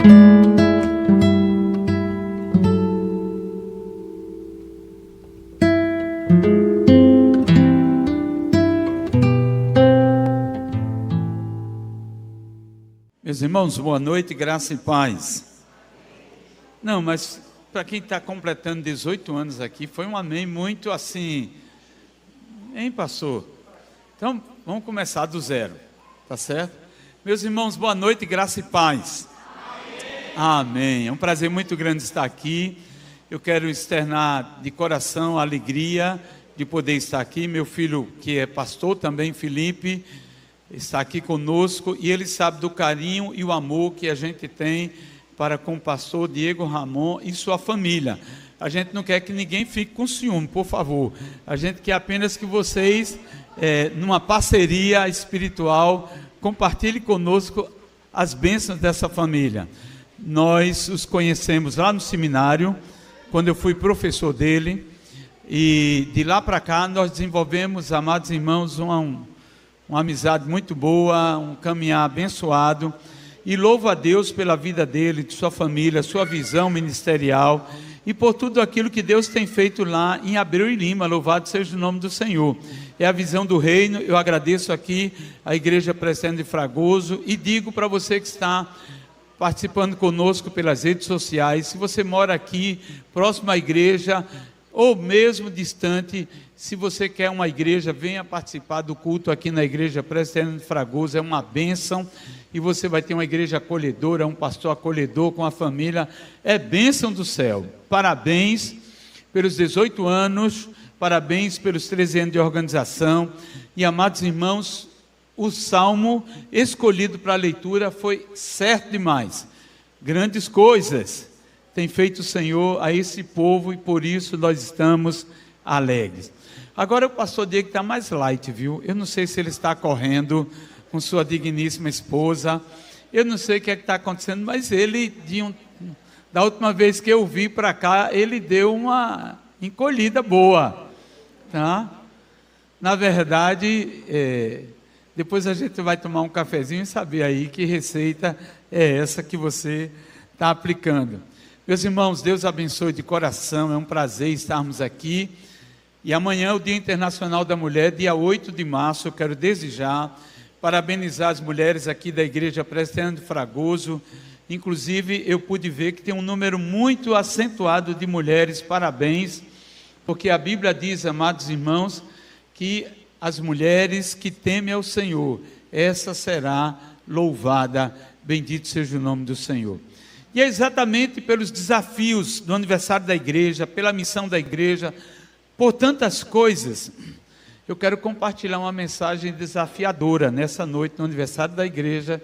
Meus irmãos, boa noite, graça e paz. Não, mas para quem está completando 18 anos aqui, foi um amém muito assim, hein, pastor? Então, vamos começar do zero, tá certo? Meus irmãos, boa noite, graça e paz. Amém. É um prazer muito grande estar aqui. Eu quero externar de coração a alegria de poder estar aqui. Meu filho, que é pastor também, Felipe, está aqui conosco e ele sabe do carinho e o amor que a gente tem para com o pastor Diego Ramon e sua família. A gente não quer que ninguém fique com ciúme, por favor. A gente quer apenas que vocês, numa parceria espiritual, compartilhem conosco as bênçãos dessa família. Nós os conhecemos lá no seminário, quando eu fui professor dele, e de lá para cá nós desenvolvemos, amados irmãos, uma amizade muito boa, um caminhar abençoado, e louvo a Deus pela vida dele, de sua família, sua visão ministerial, e por tudo aquilo que Deus tem feito lá em Abreu e Lima. Louvado seja o nome do Senhor. É a visão do reino. Eu agradeço aqui a Igreja Presbiteriana de Fragoso, e digo para você que está participando conosco pelas redes sociais, se você mora aqui, próximo à igreja, ou mesmo distante, se você quer uma igreja, venha participar do culto aqui na Igreja Presbiteriana de Fragoso. É uma bênção, e você vai ter uma igreja acolhedora, um pastor acolhedor com a família. É bênção do céu. Parabéns pelos 18 anos, parabéns pelos 13 anos de organização. E, amados irmãos, o salmo escolhido para a leitura foi certo demais. Grandes coisas tem feito o Senhor a esse povo, e por isso nós estamos alegres. Agora o pastor Diego está mais light, viu? Eu não sei se ele está correndo com sua digníssima esposa. Eu não sei o que é que está acontecendo, mas ele, da última vez que eu vi para cá, ele deu uma encolhida boa, tá? Na verdade, depois a gente vai tomar um cafezinho e saber aí que receita é essa que você está aplicando. Meus irmãos, Deus abençoe de coração, é um prazer estarmos aqui. E amanhã é o Dia Internacional da Mulher, dia 8 de março. Eu quero desde já parabenizar as mulheres aqui da Igreja Presbiteriana de Fragoso. Inclusive, eu pude ver que tem um número muito acentuado de mulheres. Parabéns, porque a Bíblia diz, amados irmãos, que as mulheres que temem ao Senhor, essa será louvada. Bendito seja o nome do Senhor. E é exatamente pelos desafios do aniversário da igreja, pela missão da igreja, por tantas coisas, eu quero compartilhar uma mensagem desafiadora nessa noite, no aniversário da igreja,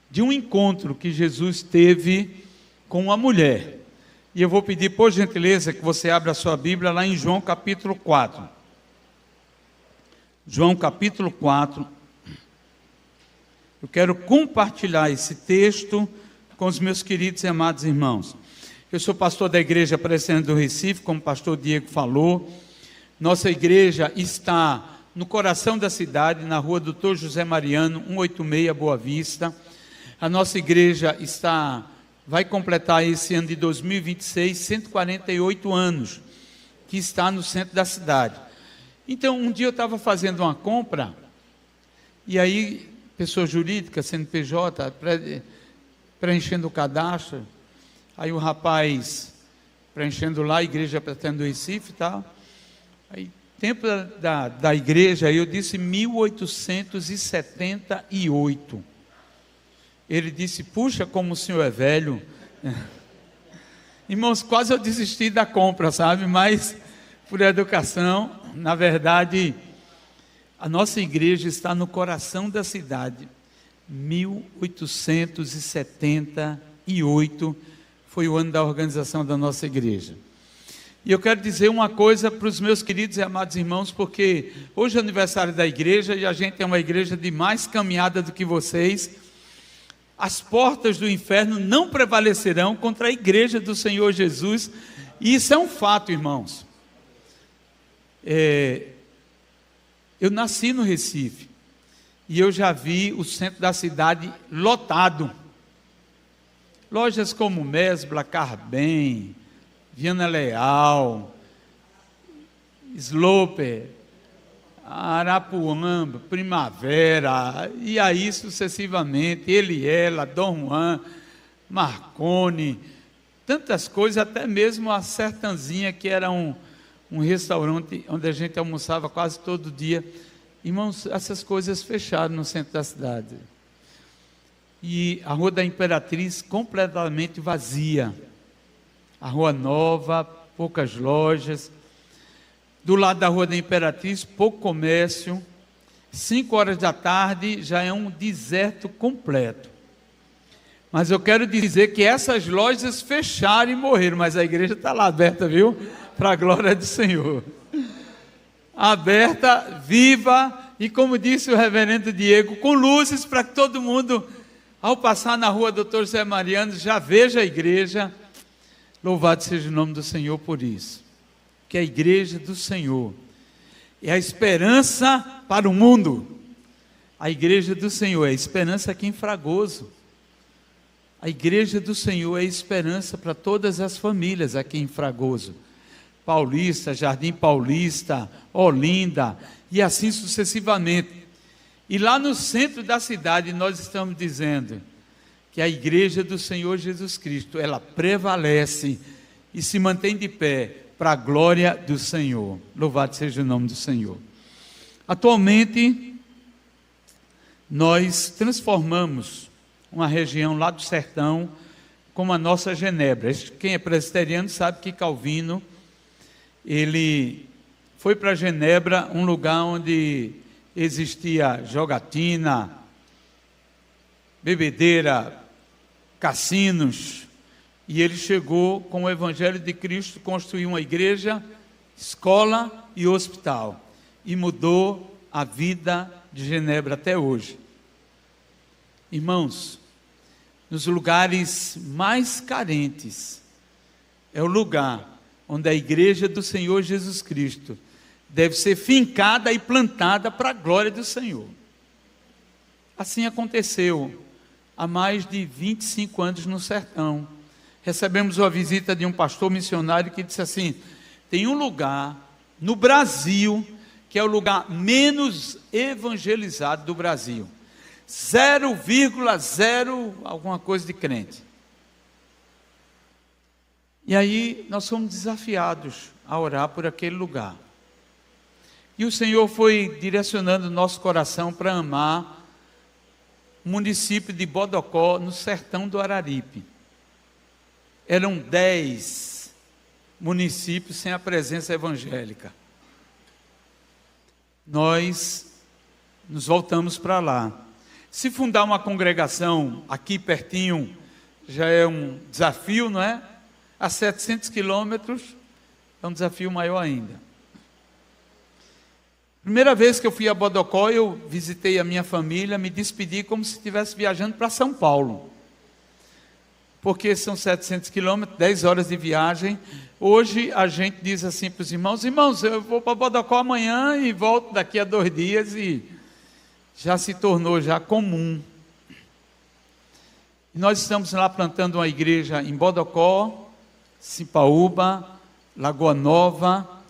de um encontro que Jesus teve com uma mulher. E eu vou pedir, por gentileza, que você abra a sua Bíblia lá em João capítulo 4. João capítulo 4. Eu quero compartilhar esse texto com os meus queridos e amados irmãos. Eu sou pastor da Igreja Presbiteriana do Recife, como o pastor Diego falou. Nossa igreja está no coração da cidade, na rua Doutor José Mariano, 186, Boa Vista. A nossa igreja vai completar esse ano de 2026, 148 anos, que está no centro da cidade. Então, um dia eu estava fazendo uma compra, e aí, pessoa jurídica, CNPJ, preenchendo o cadastro, aí o rapaz preenchendo lá, a Igreja Presbiteriana do Recife e tal, aí tempo da igreja, eu disse 1878, ele disse, puxa, como o senhor é velho, irmãos, quase eu desisti da compra, sabe, mas por educação, na verdade, a nossa igreja está no coração da cidade. 1878 foi o ano da organização da nossa igreja. E eu quero dizer uma coisa para os meus queridos e amados irmãos, porque hoje é aniversário da igreja, e a gente é uma igreja de mais caminhada do que vocês. As portas do inferno não prevalecerão contra a igreja do Senhor Jesus, e isso é um fato, irmãos. Eu nasci no Recife, e eu já vi o centro da cidade lotado. Lojas como Mesbla, Carbem, Viana Leal, Sloper, Arapuamba, Primavera, e aí sucessivamente, Eliela, Dom Juan, Marconi, tantas coisas, até mesmo a Sertanzinha, que era um restaurante onde a gente almoçava quase todo dia. Irmãos, essas coisas fecharam no centro da cidade. E a Rua da Imperatriz completamente vazia. A Rua Nova, poucas lojas. Do lado da Rua da Imperatriz, pouco comércio. 5 horas da tarde já é um deserto completo. Mas eu quero dizer que essas lojas fecharam e morreram, mas a igreja está lá aberta, viu? Para a glória do Senhor. Aberta, viva, e como disse o reverendo Diego, com luzes para que todo mundo, ao passar na rua Doutor Zé Mariano, já veja a igreja. Louvado seja o nome do Senhor por isso. Que a igreja do Senhor é a esperança para o mundo. A igreja do Senhor é a esperança aqui em Fragoso. A igreja do Senhor é a esperança para todas as famílias aqui em Fragoso. Paulista, Jardim Paulista, Olinda, e assim sucessivamente. E lá no centro da cidade nós estamos dizendo que a igreja do Senhor Jesus Cristo, ela prevalece e se mantém de pé para a glória do Senhor. Louvado seja o nome do Senhor. Atualmente, nós transformamos uma região lá do sertão como a nossa Genebra. Quem é presbiteriano sabe que Calvino, ele foi para Genebra, um lugar onde existia jogatina, bebedeira, cassinos, e ele chegou com o Evangelho de Cristo, construiu uma igreja, escola e hospital, e mudou a vida de Genebra até hoje. Irmãos, nos lugares mais carentes, é o lugar onde a igreja do Senhor Jesus Cristo deve ser fincada e plantada para a glória do Senhor. Assim aconteceu há mais de 25 anos no sertão. Recebemos uma visita de um pastor missionário que disse assim: tem um lugar no Brasil que é o lugar menos evangelizado do Brasil. 0,0 alguma coisa de crente. E aí nós fomos desafiados a orar por aquele lugar. E o Senhor foi direcionando o nosso coração para amar o município de Bodocó, no sertão do Araripe. Eram 10 municípios sem a presença evangélica. Nós nos voltamos para lá. Se fundar uma congregação aqui pertinho, já é um desafio, não é? A 700 quilômetros, é um desafio maior ainda. Primeira vez que eu fui a Bodocó, eu visitei a minha família, me despedi como se estivesse viajando para São Paulo. Porque são 700 quilômetros, 10 horas de viagem. Hoje a gente diz assim para os irmãos: irmãos, eu vou para Bodocó amanhã e volto daqui a 2 dias, e já se tornou já comum. E nós estamos lá plantando uma igreja em Bodocó, Cipaúba, Lagoa Nova.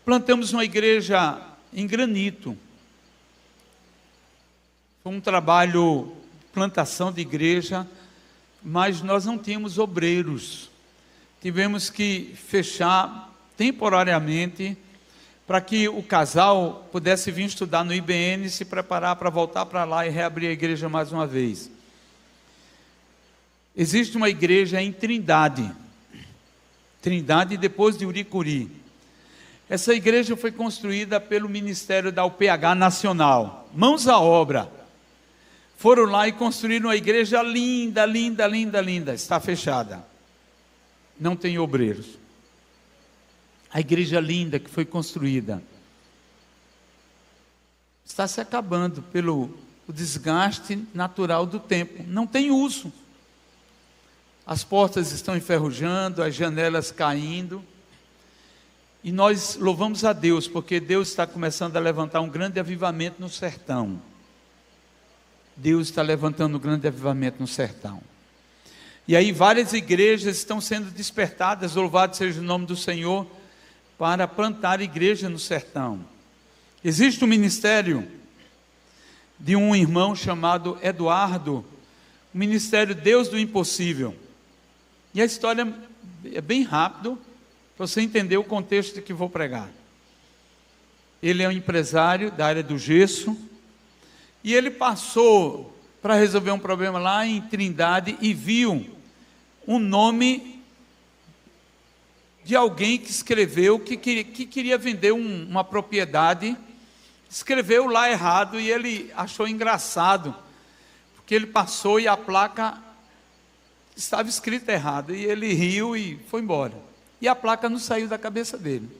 Plantamos uma igreja em Granito. Foi um trabalho, plantação de igreja, mas nós não tínhamos obreiros. Tivemos que fechar temporariamente para que o casal pudesse vir estudar no IBN, se preparar para voltar para lá e reabrir a igreja mais uma vez. Existe uma igreja em Trindade depois de Uricuri. Essa igreja foi construída pelo Ministério da UPH Nacional, mãos à obra. Foram lá e construíram uma igreja linda, linda, linda, linda. Está fechada, não tem obreiros. A igreja linda que foi construída está se acabando pelo desgaste natural do tempo. Não tem uso. As portas estão enferrujando, as janelas caindo. E nós louvamos a Deus, porque Deus está começando a levantar um grande avivamento no sertão. Deus está levantando um grande avivamento no sertão. E aí várias igrejas estão sendo despertadas, louvado seja o nome do Senhor, para plantar igreja no sertão. Existe um ministério de um irmão chamado Eduardo, o ministério Deus do Impossível. E a história é bem rápido, para você entender o contexto que vou pregar. Ele é um empresário da área do gesso, e ele passou para resolver um problema lá em Trindade e viu um nome de alguém que escreveu que queria vender uma propriedade, escreveu lá errado e ele achou engraçado, porque ele passou e a placa estava escrita errado, e ele riu e foi embora, e a placa não saiu da cabeça dele.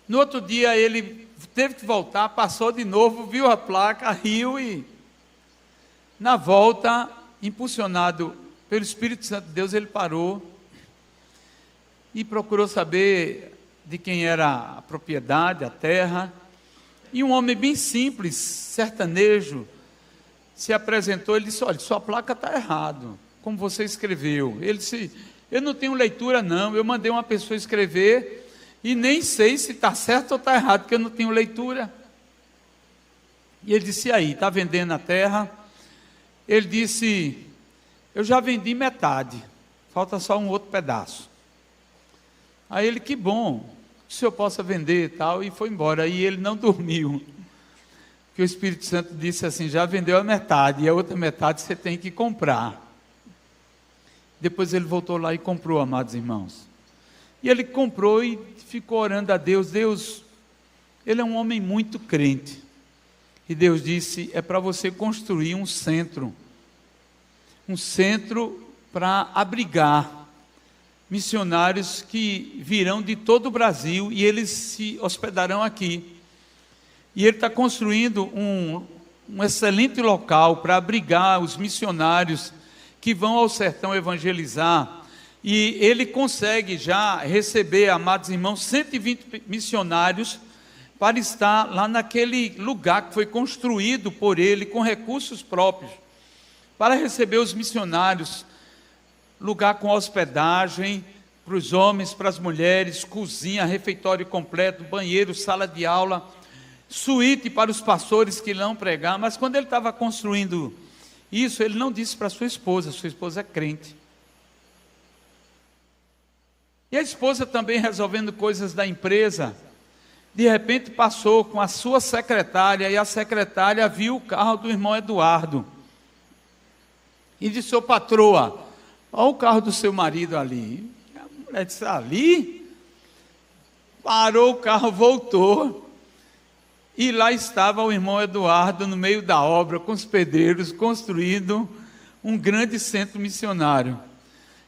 No outro dia ele teve que voltar, passou de novo, viu a placa, riu e na volta, impulsionado pelo Espírito Santo de Deus, ele parou e procurou saber de quem era a propriedade, a terra, e um homem bem simples, sertanejo, se apresentou. Ele disse: olha, sua placa está errado, como você escreveu. Ele disse: eu não tenho leitura não, eu mandei uma pessoa escrever e nem sei se está certo ou está errado, porque eu não tenho leitura. E ele disse: e aí, está vendendo a terra? Ele disse: eu já vendi metade, falta só um outro pedaço. Aí ele: que bom, que o senhor possa vender e tal, e foi embora. E ele não dormiu, que o Espírito Santo disse assim: já vendeu a metade, e a outra metade você tem que comprar. Depois ele voltou lá e comprou, amados irmãos. E ele comprou e ficou orando a Deus. Deus, ele é um homem muito crente. E Deus disse: é para você construir um centro para abrigar missionários que virão de todo o Brasil e eles se hospedarão aqui. E ele está construindo um excelente local para abrigar os missionários que vão ao sertão evangelizar. E ele consegue já receber, amados irmãos, 120 missionários para estar lá naquele lugar que foi construído por ele com recursos próprios, para receber os missionários, lugar com hospedagem para os homens, para as mulheres, cozinha, refeitório completo, banheiro, sala de aula, suíte para os pastores que irão pregar. Mas quando ele estava construindo isso, ele não disse para sua esposa é crente. E a esposa também resolvendo coisas da empresa, de repente passou com a sua secretária, e a secretária viu o carro do irmão Eduardo, e disse: ô patroa, olha o carro do seu marido ali. E a mulher disse: ali? Parou o carro, voltou, e lá estava o irmão Eduardo no meio da obra, com os pedreiros, construindo um grande centro missionário.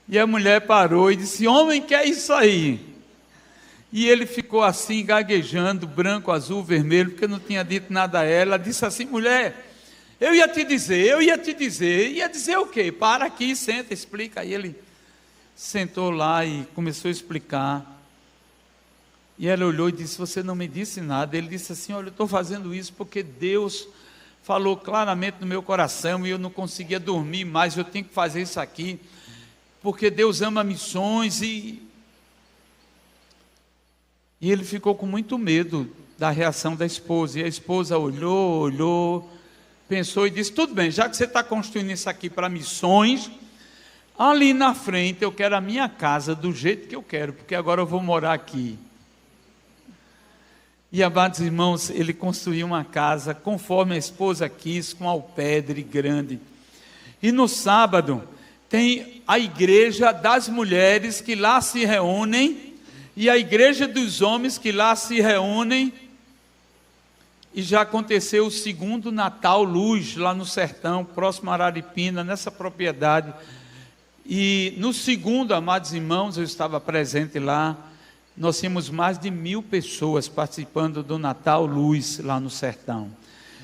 E a mulher parou e disse: homem, que é isso aí? E ele ficou assim, gaguejando, branco, azul, vermelho, porque não tinha dito nada a ela. Disse assim: mulher, eu ia te dizer. Ia dizer o quê? Para aqui, senta, explica. Aí ele sentou lá e começou a explicar. E ela olhou e disse: você não me disse nada. Ele disse assim: olha, eu estou fazendo isso porque Deus falou claramente no meu coração e eu não conseguia dormir mais, eu tenho que fazer isso aqui, porque Deus ama missões. E ele ficou com muito medo da reação da esposa. E a esposa olhou, pensou e disse: tudo bem, já que você está construindo isso aqui para missões, ali na frente eu quero a minha casa do jeito que eu quero, porque agora eu vou morar aqui. E, amados irmãos, ele construiu uma casa conforme a esposa quis, com alpendre grande. E no sábado tem a igreja das mulheres que lá se reúnem, e a igreja dos homens que lá se reúnem. E já aconteceu o segundo Natal Luz, lá no sertão, próximo a Araripina, nessa propriedade. E no segundo, amados irmãos, eu estava presente lá, nós tínhamos mais de 1000 pessoas participando do Natal Luz, lá no sertão.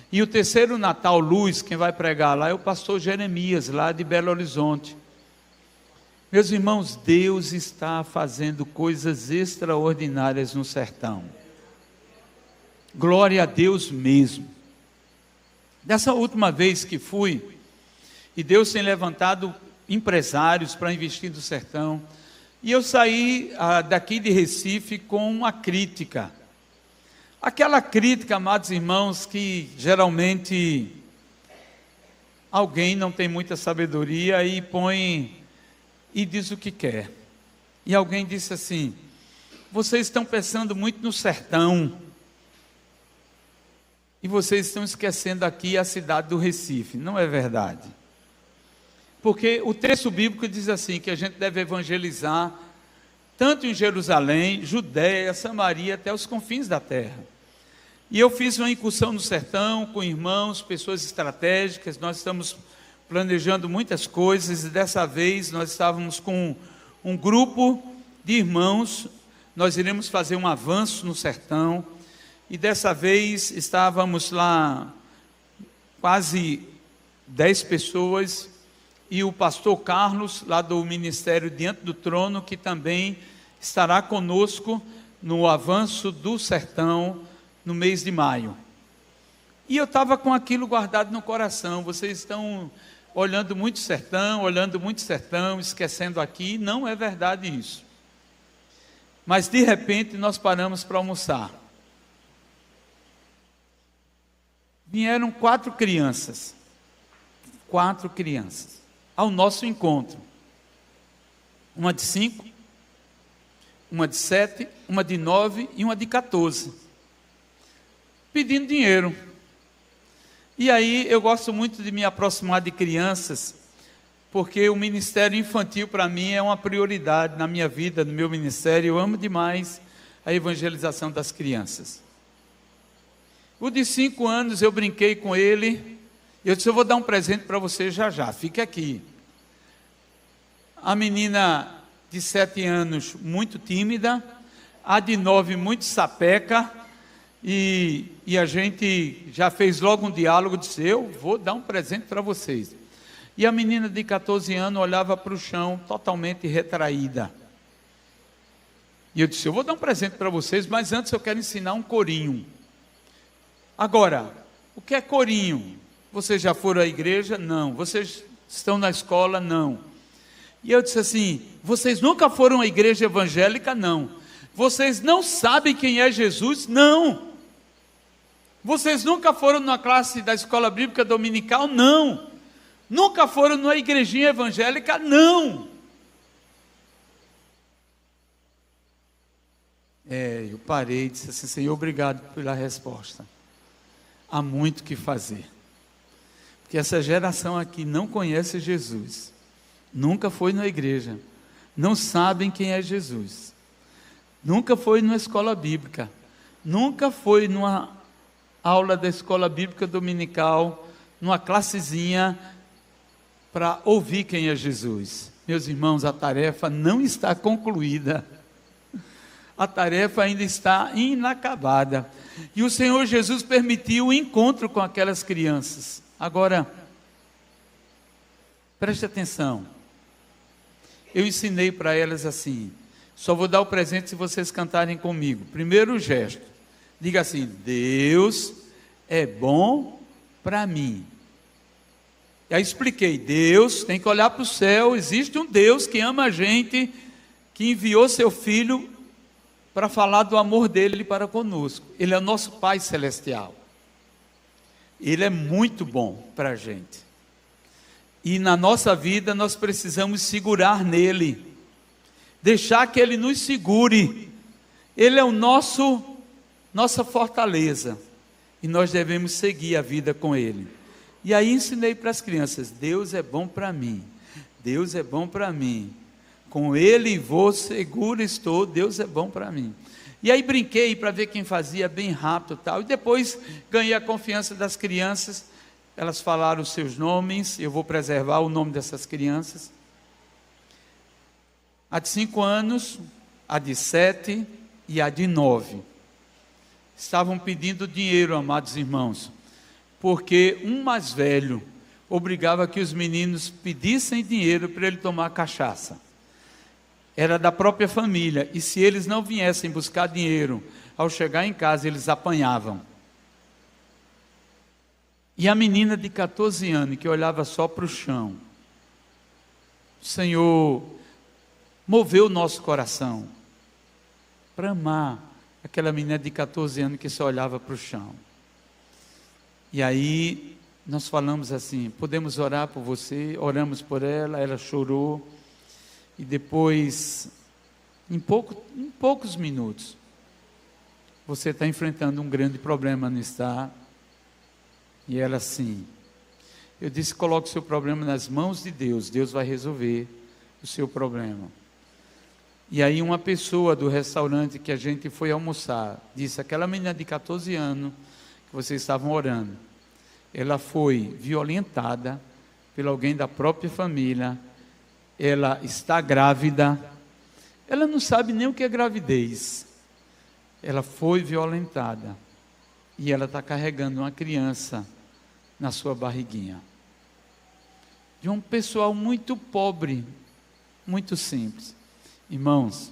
E o terceiro Natal Luz, quem vai pregar lá é o pastor Jeremias, lá de Belo Horizonte. Meus irmãos, Deus está fazendo coisas extraordinárias no sertão. Glória a Deus mesmo. Dessa última vez que fui, e Deus tem levantado empresários para investir no sertão. E eu saí daqui de Recife com uma crítica. Aquela crítica, amados irmãos, que geralmente alguém não tem muita sabedoria e põe e diz o que quer. E alguém disse assim: vocês estão pensando muito no sertão e vocês estão esquecendo aqui a cidade do Recife. Não é verdade. Porque o texto bíblico diz assim, que a gente deve evangelizar tanto em Jerusalém, Judéia, Samaria, até os confins da terra. E eu fiz uma incursão no sertão com irmãos, pessoas estratégicas. Nós estamos planejando muitas coisas e dessa vez nós estávamos com um grupo de irmãos. Nós iremos fazer um avanço no sertão e dessa vez estávamos lá quase 10 pessoas e o pastor Carlos, lá do Ministério Diante do Trono, que também estará conosco no avanço do sertão no mês de maio. E eu estava com aquilo guardado no coração. Vocês estão olhando muito sertão, esquecendo aqui. Não é verdade isso. Mas de repente nós paramos para almoçar. Vieram 4 crianças ao nosso encontro. Uma de 5, uma de 7, uma de 9 e uma de 14. Pedindo dinheiro. E aí eu gosto muito de me aproximar de crianças, porque o ministério infantil para mim é uma prioridade na minha vida, no meu ministério. Eu amo demais a evangelização das crianças. O de 5 anos eu brinquei com ele, e eu disse: eu vou dar um presente para você já, fique aqui. A menina de 7 anos muito tímida, a de 9 muito sapeca, e a gente já fez logo um diálogo, disse: eu vou dar um presente para vocês. E a menina de 14 anos olhava para o chão totalmente retraída. E eu disse: eu vou dar um presente para vocês, mas antes eu quero ensinar um corinho. Agora, o que é corinho? Vocês já foram à igreja? Não. Vocês estão na escola? Não. E eu disse assim: vocês nunca foram à igreja evangélica? Não. Vocês não sabem quem é Jesus? Não. Vocês nunca foram na classe da escola bíblica dominical? Não. Nunca foram numa igrejinha evangélica? Não. Eu parei e disse assim: Senhor, obrigado pela resposta. Há muito o que fazer. Porque essa geração aqui não conhece Jesus. Nunca foi na igreja. Não sabem quem é Jesus. Nunca foi numa escola bíblica. Nunca foi numa aula da escola bíblica dominical, numa classezinha, para ouvir quem é Jesus. Meus irmãos, a tarefa não está concluída. A tarefa ainda está inacabada. E o Senhor Jesus permitiu o encontro com aquelas crianças. Agora, preste atenção. Eu ensinei para elas assim: só vou dar o presente se vocês cantarem comigo. Primeiro gesto, diga assim: Deus é bom para mim. E aí expliquei: Deus tem que olhar para o céu, existe um Deus que ama a gente, que enviou seu Filho para falar do amor dele para conosco. Ele é o nosso Pai Celestial. Ele é muito bom para a gente. E na nossa vida nós precisamos segurar nele, deixar que ele nos segure. Ele é o nossa fortaleza, e nós devemos seguir a vida com ele. E aí ensinei para as crianças: Deus é bom para mim, Deus é bom para mim, com ele vou seguro estou, Deus é bom para mim. E aí brinquei para ver quem fazia bem rápido e tal, e depois ganhei a confiança das crianças. Elas falaram os seus nomes, eu vou preservar o nome dessas crianças. A de 5 anos, a de 7 e a de 9. Estavam pedindo dinheiro, amados irmãos, porque um mais velho obrigava que os meninos pedissem dinheiro para ele tomar cachaça. Era da própria família, e se eles não viessem buscar dinheiro, ao chegar em casa eles apanhavam. E a menina de 14 anos, que olhava só para o chão, o Senhor moveu o nosso coração para amar aquela menina de 14 anos que só olhava para o chão. E aí nós falamos assim: podemos orar por você? Oramos por ela, ela chorou. E depois, em poucos minutos, você está enfrentando um grande problema, não está? E ela assim, eu disse: coloque o seu problema nas mãos de Deus, Deus vai resolver o seu problema. E aí uma pessoa do restaurante que a gente foi almoçar, disse: aquela menina de 14 anos, que vocês estavam orando, ela foi violentada por alguém da própria família, ela está grávida, ela não sabe nem o que é gravidez, ela foi violentada, e ela está carregando uma criança na sua barriguinha, de um pessoal muito pobre, muito simples. Irmãos,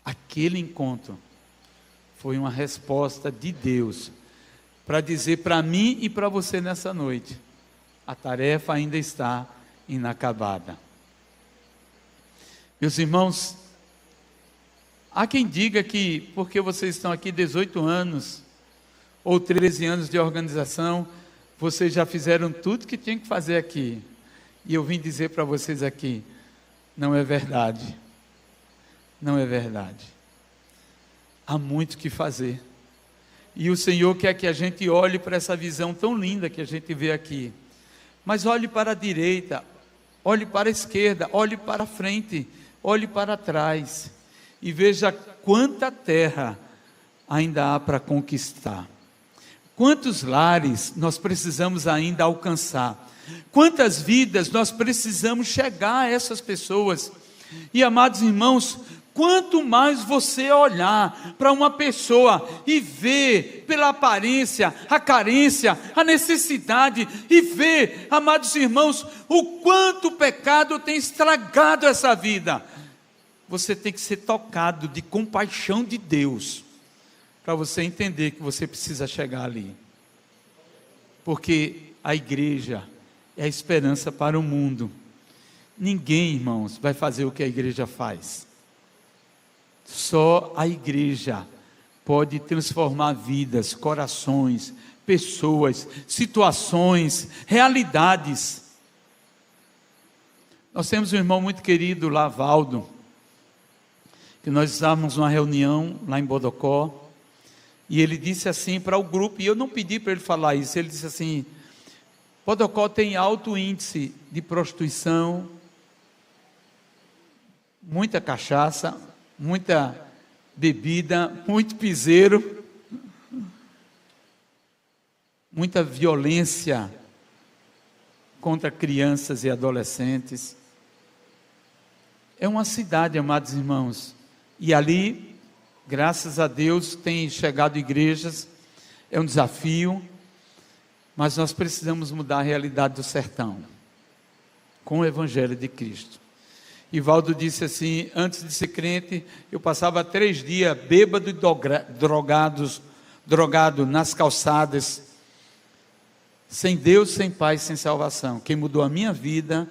aquele encontro foi uma resposta de Deus para dizer para mim e para você nessa noite: a tarefa ainda está inacabada. Meus irmãos, há quem diga que porque vocês estão aqui 18 anos ou 13 anos de organização, vocês já fizeram tudo que tinham que fazer aqui. E eu vim dizer para vocês aqui: não é verdade. Não é verdade. Há muito o que fazer. E o Senhor quer que a gente olhe para essa visão tão linda que a gente vê aqui. Mas olhe para a direita, olhe para a esquerda, olhe para a frente, olhe para trás. E veja quanta terra ainda há para conquistar. Quantos lares nós precisamos ainda alcançar. Quantas vidas nós precisamos chegar a essas pessoas. E amados irmãos, quanto mais você olhar para uma pessoa e ver pela aparência, a carência, a necessidade, e ver, amados irmãos, o quanto o pecado tem estragado essa vida, você tem que ser tocado de compaixão de Deus, para você entender que você precisa chegar ali. Porque a igreja é a esperança para o mundo. Ninguém, irmãos, vai fazer o que a igreja faz. Só a igreja pode transformar vidas, corações, pessoas, situações, realidades. Nós temos um irmão muito querido lá, Valdo, que nós estávamos numa reunião lá em Bodocó, e ele disse assim para o grupo, e eu não pedi para ele falar isso, ele disse assim: Bodocó tem alto índice de prostituição, muita cachaça, muita bebida, muito piseiro, muita violência contra crianças e adolescentes. É uma cidade, amados irmãos, e ali, graças a Deus, tem chegado igrejas, é um desafio, mas nós precisamos mudar a realidade do sertão, com o Evangelho de Cristo. E Valdo disse assim: antes de ser crente, eu passava 3 dias bêbado e drogado nas calçadas, sem Deus, sem paz, sem salvação. Quem mudou a minha vida,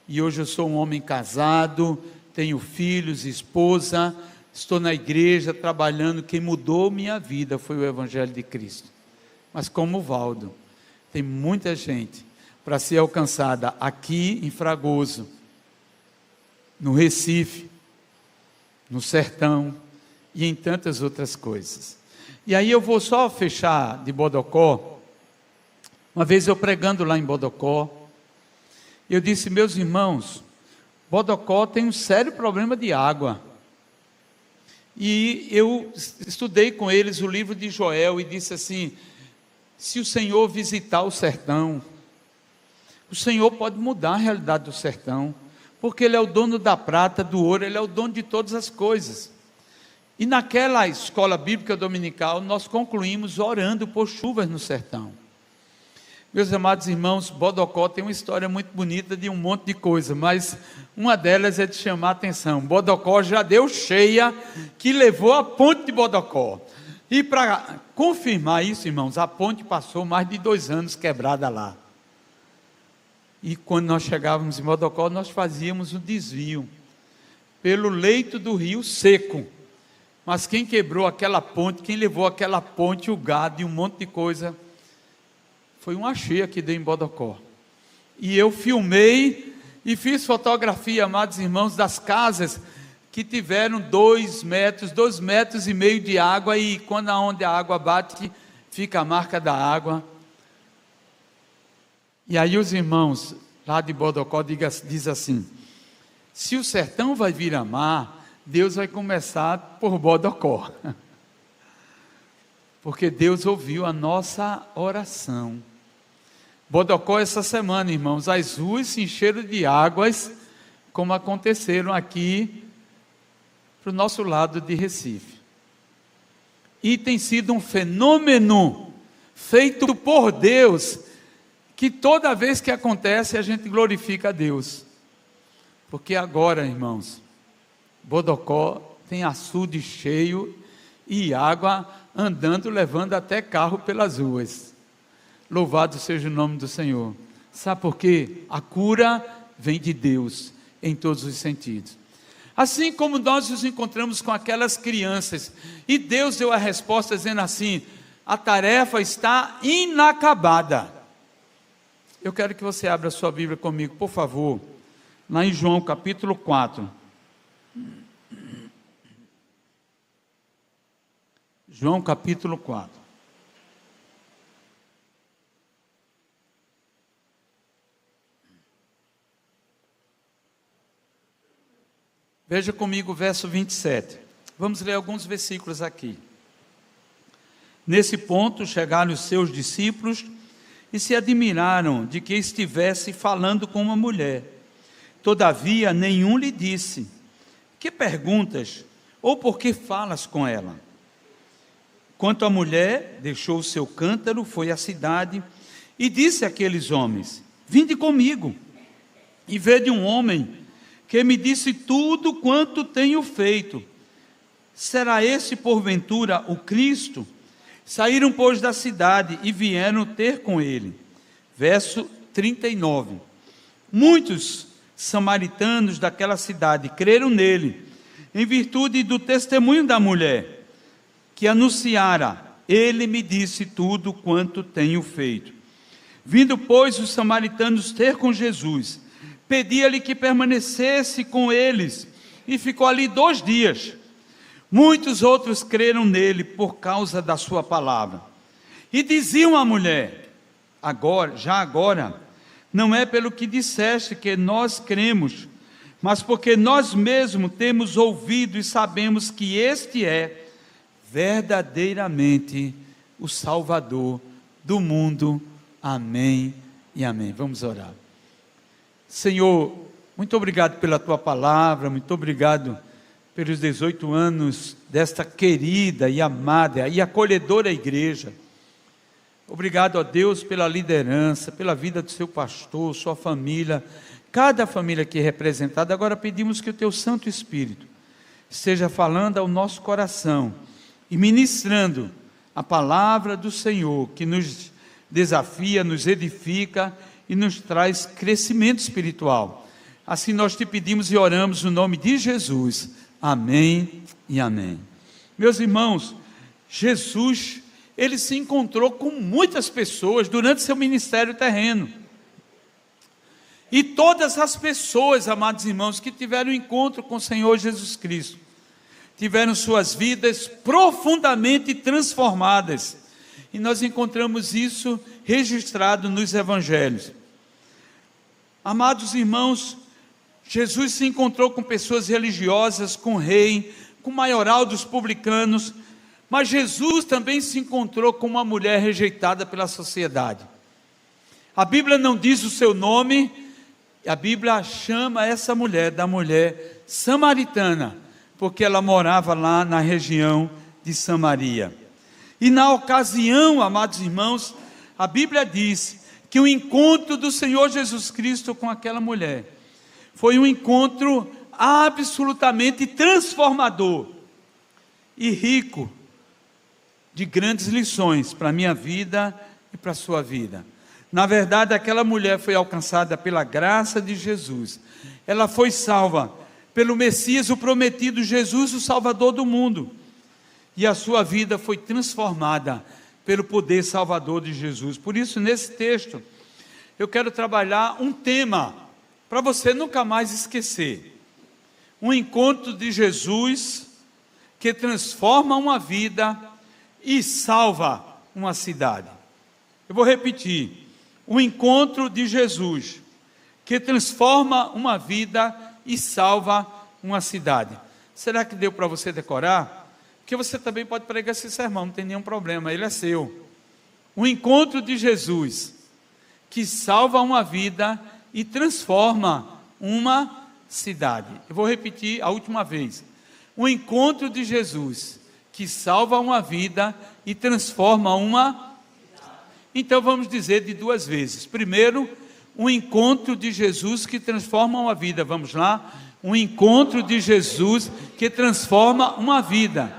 e hoje eu sou um homem casado, tenho filhos, esposa, estou na igreja trabalhando. Quem mudou minha vida foi o Evangelho de Cristo. Mas como o Valdo, tem muita gente para ser alcançada aqui em Fragoso, no Recife, no sertão e em tantas outras coisas. E aí eu vou só fechar de Bodocó. Uma vez eu pregando lá em Bodocó, eu disse: meus irmãos, Bodocó tem um sério problema de água. E eu estudei com eles o livro de Joel e disse assim: se o Senhor visitar o sertão, o Senhor pode mudar a realidade do sertão, porque Ele é o dono da prata, do ouro, Ele é o dono de todas as coisas. E naquela escola bíblica dominical, nós concluímos orando por chuvas no sertão. Meus amados irmãos, Bodocó tem uma história muito bonita de um monte de coisa, mas uma delas é de chamar a atenção. Bodocó já deu cheia, que levou a ponte de Bodocó. E para confirmar isso, irmãos, a ponte passou mais de 2 anos quebrada lá. E quando nós chegávamos em Bodocó, nós fazíamos um desvio pelo leito do rio seco. Mas quem quebrou aquela ponte, quem levou aquela ponte, o gado e um monte de coisa, foi uma cheia que deu em Bodocó. E eu filmei e fiz fotografia, amados irmãos, das casas que tiveram 2 metros e meio de água, e quando onde a água bate, fica a marca da água. E aí os irmãos lá de Bodocó diz assim: se o sertão vai vir a mar, Deus vai começar por Bodocó. Porque Deus ouviu a nossa oração. Bodocó essa semana, irmãos, as ruas se encheram de águas, como aconteceram aqui para o nosso lado de Recife. E tem sido um fenômeno feito por Deus, que toda vez que acontece a gente glorifica a Deus. Porque agora, irmãos, Bodocó tem açude cheio e água andando, levando até carro pelas ruas. Louvado seja o nome do Senhor. Sabe por quê? A cura vem de Deus em todos os sentidos. Assim como nós nos encontramos com aquelas crianças, e Deus deu a resposta dizendo assim: a tarefa está inacabada. Eu quero que você abra a sua Bíblia comigo, por favor, lá em João capítulo 4. João capítulo 4. Veja comigo o verso 27. Vamos ler alguns versículos aqui. Nesse ponto chegaram os seus discípulos e se admiraram de que estivesse falando com uma mulher. Todavia nenhum lhe disse: que perguntas? Ou por que falas com ela? Quanto à mulher, deixou o seu cântaro, foi à cidade e disse àqueles homens: vinde comigo e vede um homem que me disse tudo quanto tenho feito. Será esse porventura o Cristo? Saíram, pois, da cidade e vieram ter com ele. Verso 39. Muitos samaritanos daquela cidade creram nele, em virtude do testemunho da mulher, que anunciara: ele me disse tudo quanto tenho feito. Vindo, pois, os samaritanos ter com Jesus, pedia-lhe que permanecesse com eles, e ficou ali 2 dias. Muitos outros creram nele por causa da sua palavra. E diziam à mulher: agora, não é pelo que disseste que nós cremos, mas porque nós mesmos temos ouvido e sabemos que este é verdadeiramente o Salvador do mundo. Amém e amém. Vamos orar. Senhor, muito obrigado pela tua palavra, muito obrigado pelos 18 anos desta querida e amada e acolhedora igreja. Obrigado a Deus pela liderança, pela vida do seu pastor, sua família, cada família aqui representada. Agora pedimos que o teu Santo Espírito esteja falando ao nosso coração e ministrando a palavra do Senhor, que nos desafia, nos edifica e nos traz crescimento espiritual. Assim nós te pedimos e oramos no nome de Jesus. Amém e amém. Meus irmãos, Jesus, ele se encontrou com muitas pessoas durante seu ministério terreno. E todas as pessoas, amados irmãos, que tiveram encontro com o Senhor Jesus Cristo, tiveram suas vidas profundamente transformadas. E nós encontramos isso registrado nos evangelhos. Amados irmãos, Jesus se encontrou com pessoas religiosas, com o rei, com o maioral dos publicanos, mas Jesus também se encontrou com uma mulher rejeitada pela sociedade. A Bíblia não diz o seu nome, a Bíblia chama essa mulher da mulher samaritana, porque ela morava lá na região de Samaria. E na ocasião, amados irmãos, a Bíblia diz que o encontro do Senhor Jesus Cristo com aquela mulher foi um encontro absolutamente transformador e rico de grandes lições para a minha vida e para a sua vida. Na verdade, aquela mulher foi alcançada pela graça de Jesus. Ela foi salva pelo Messias, o prometido, Jesus, o Salvador do mundo. E a sua vida foi transformada pelo poder salvador de Jesus. Por isso, nesse texto, eu quero trabalhar um tema para você nunca mais esquecer. Um encontro de Jesus que transforma uma vida e salva uma cidade. Eu vou repetir. O encontro de Jesus que transforma uma vida e salva uma cidade. Será que deu para você decorar? Porque você também pode pregar esse sermão, não tem nenhum problema, ele é seu. O encontro de Jesus que salva uma vida e transforma uma cidade. Eu vou repetir a última vez. O encontro de Jesus que salva uma vida e transforma uma. Então vamos dizer de duas vezes. Primeiro, um encontro de Jesus que transforma uma vida. Vamos lá? Um encontro de Jesus que transforma uma vida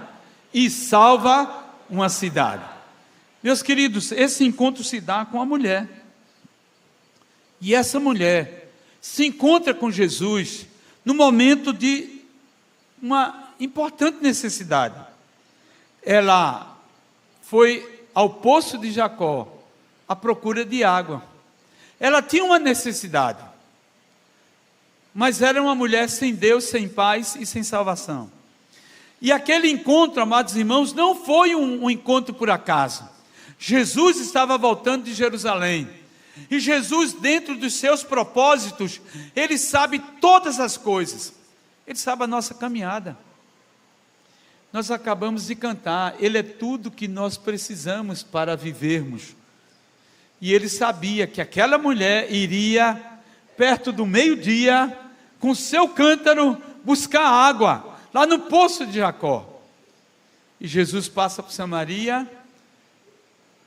e salva uma cidade. Meus queridos, esse encontro se dá com a mulher. E essa mulher se encontra com Jesus no momento de uma importante necessidade. Ela foi ao poço de Jacó à procura de água. Ela tinha uma necessidade, mas era uma mulher sem Deus, sem paz e sem salvação. E aquele encontro, amados irmãos, não foi um encontro por acaso. Jesus estava voltando de Jerusalém, e Jesus, dentro dos seus propósitos, Ele sabe todas as coisas, Ele sabe a nossa caminhada. Nós acabamos de cantar, Ele é tudo que nós precisamos para vivermos. E Ele sabia que aquela mulher iria, perto do meio-dia, com seu cântaro, buscar água, lá no poço de Jacó. E Jesus passa por Samaria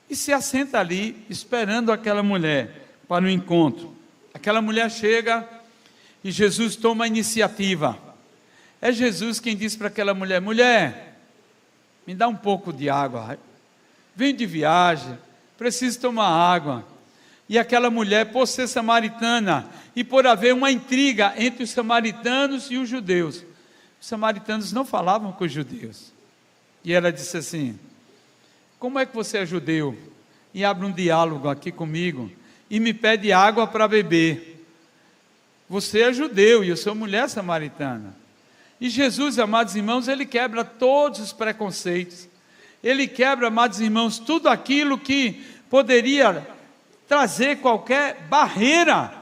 e se assenta ali, esperando aquela mulher para o encontro. Aquela mulher chega e Jesus toma a iniciativa. É Jesus quem diz para aquela mulher: mulher, me dá um pouco de água, venho de viagem, preciso tomar água. E aquela mulher, por ser samaritana e por haver uma intriga entre os samaritanos e os judeus, os samaritanos não falavam com os judeus, e ela disse assim: como é que você é judeu e abre um diálogo aqui comigo e me pede água para beber? Você é judeu e eu sou mulher samaritana. E Jesus, amados irmãos, Ele quebra todos os preconceitos. Ele quebra, amados irmãos, tudo aquilo que poderia trazer qualquer barreira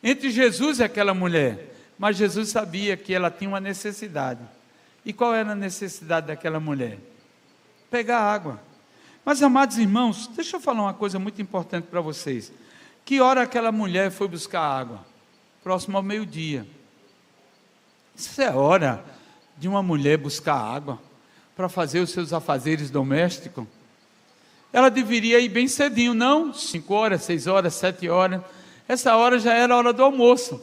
entre Jesus e aquela mulher. Mas Jesus sabia que ela tinha uma necessidade. E qual era a necessidade daquela mulher? Pegar água. Mas, amados irmãos, deixa eu falar uma coisa muito importante para vocês. Que hora aquela mulher foi buscar água? Próximo ao meio-dia. Isso é hora de uma mulher buscar água para fazer os seus afazeres domésticos? Ela deveria ir bem cedinho, não? 5 horas, 6 horas, 7 horas. Essa hora já era a hora do almoço.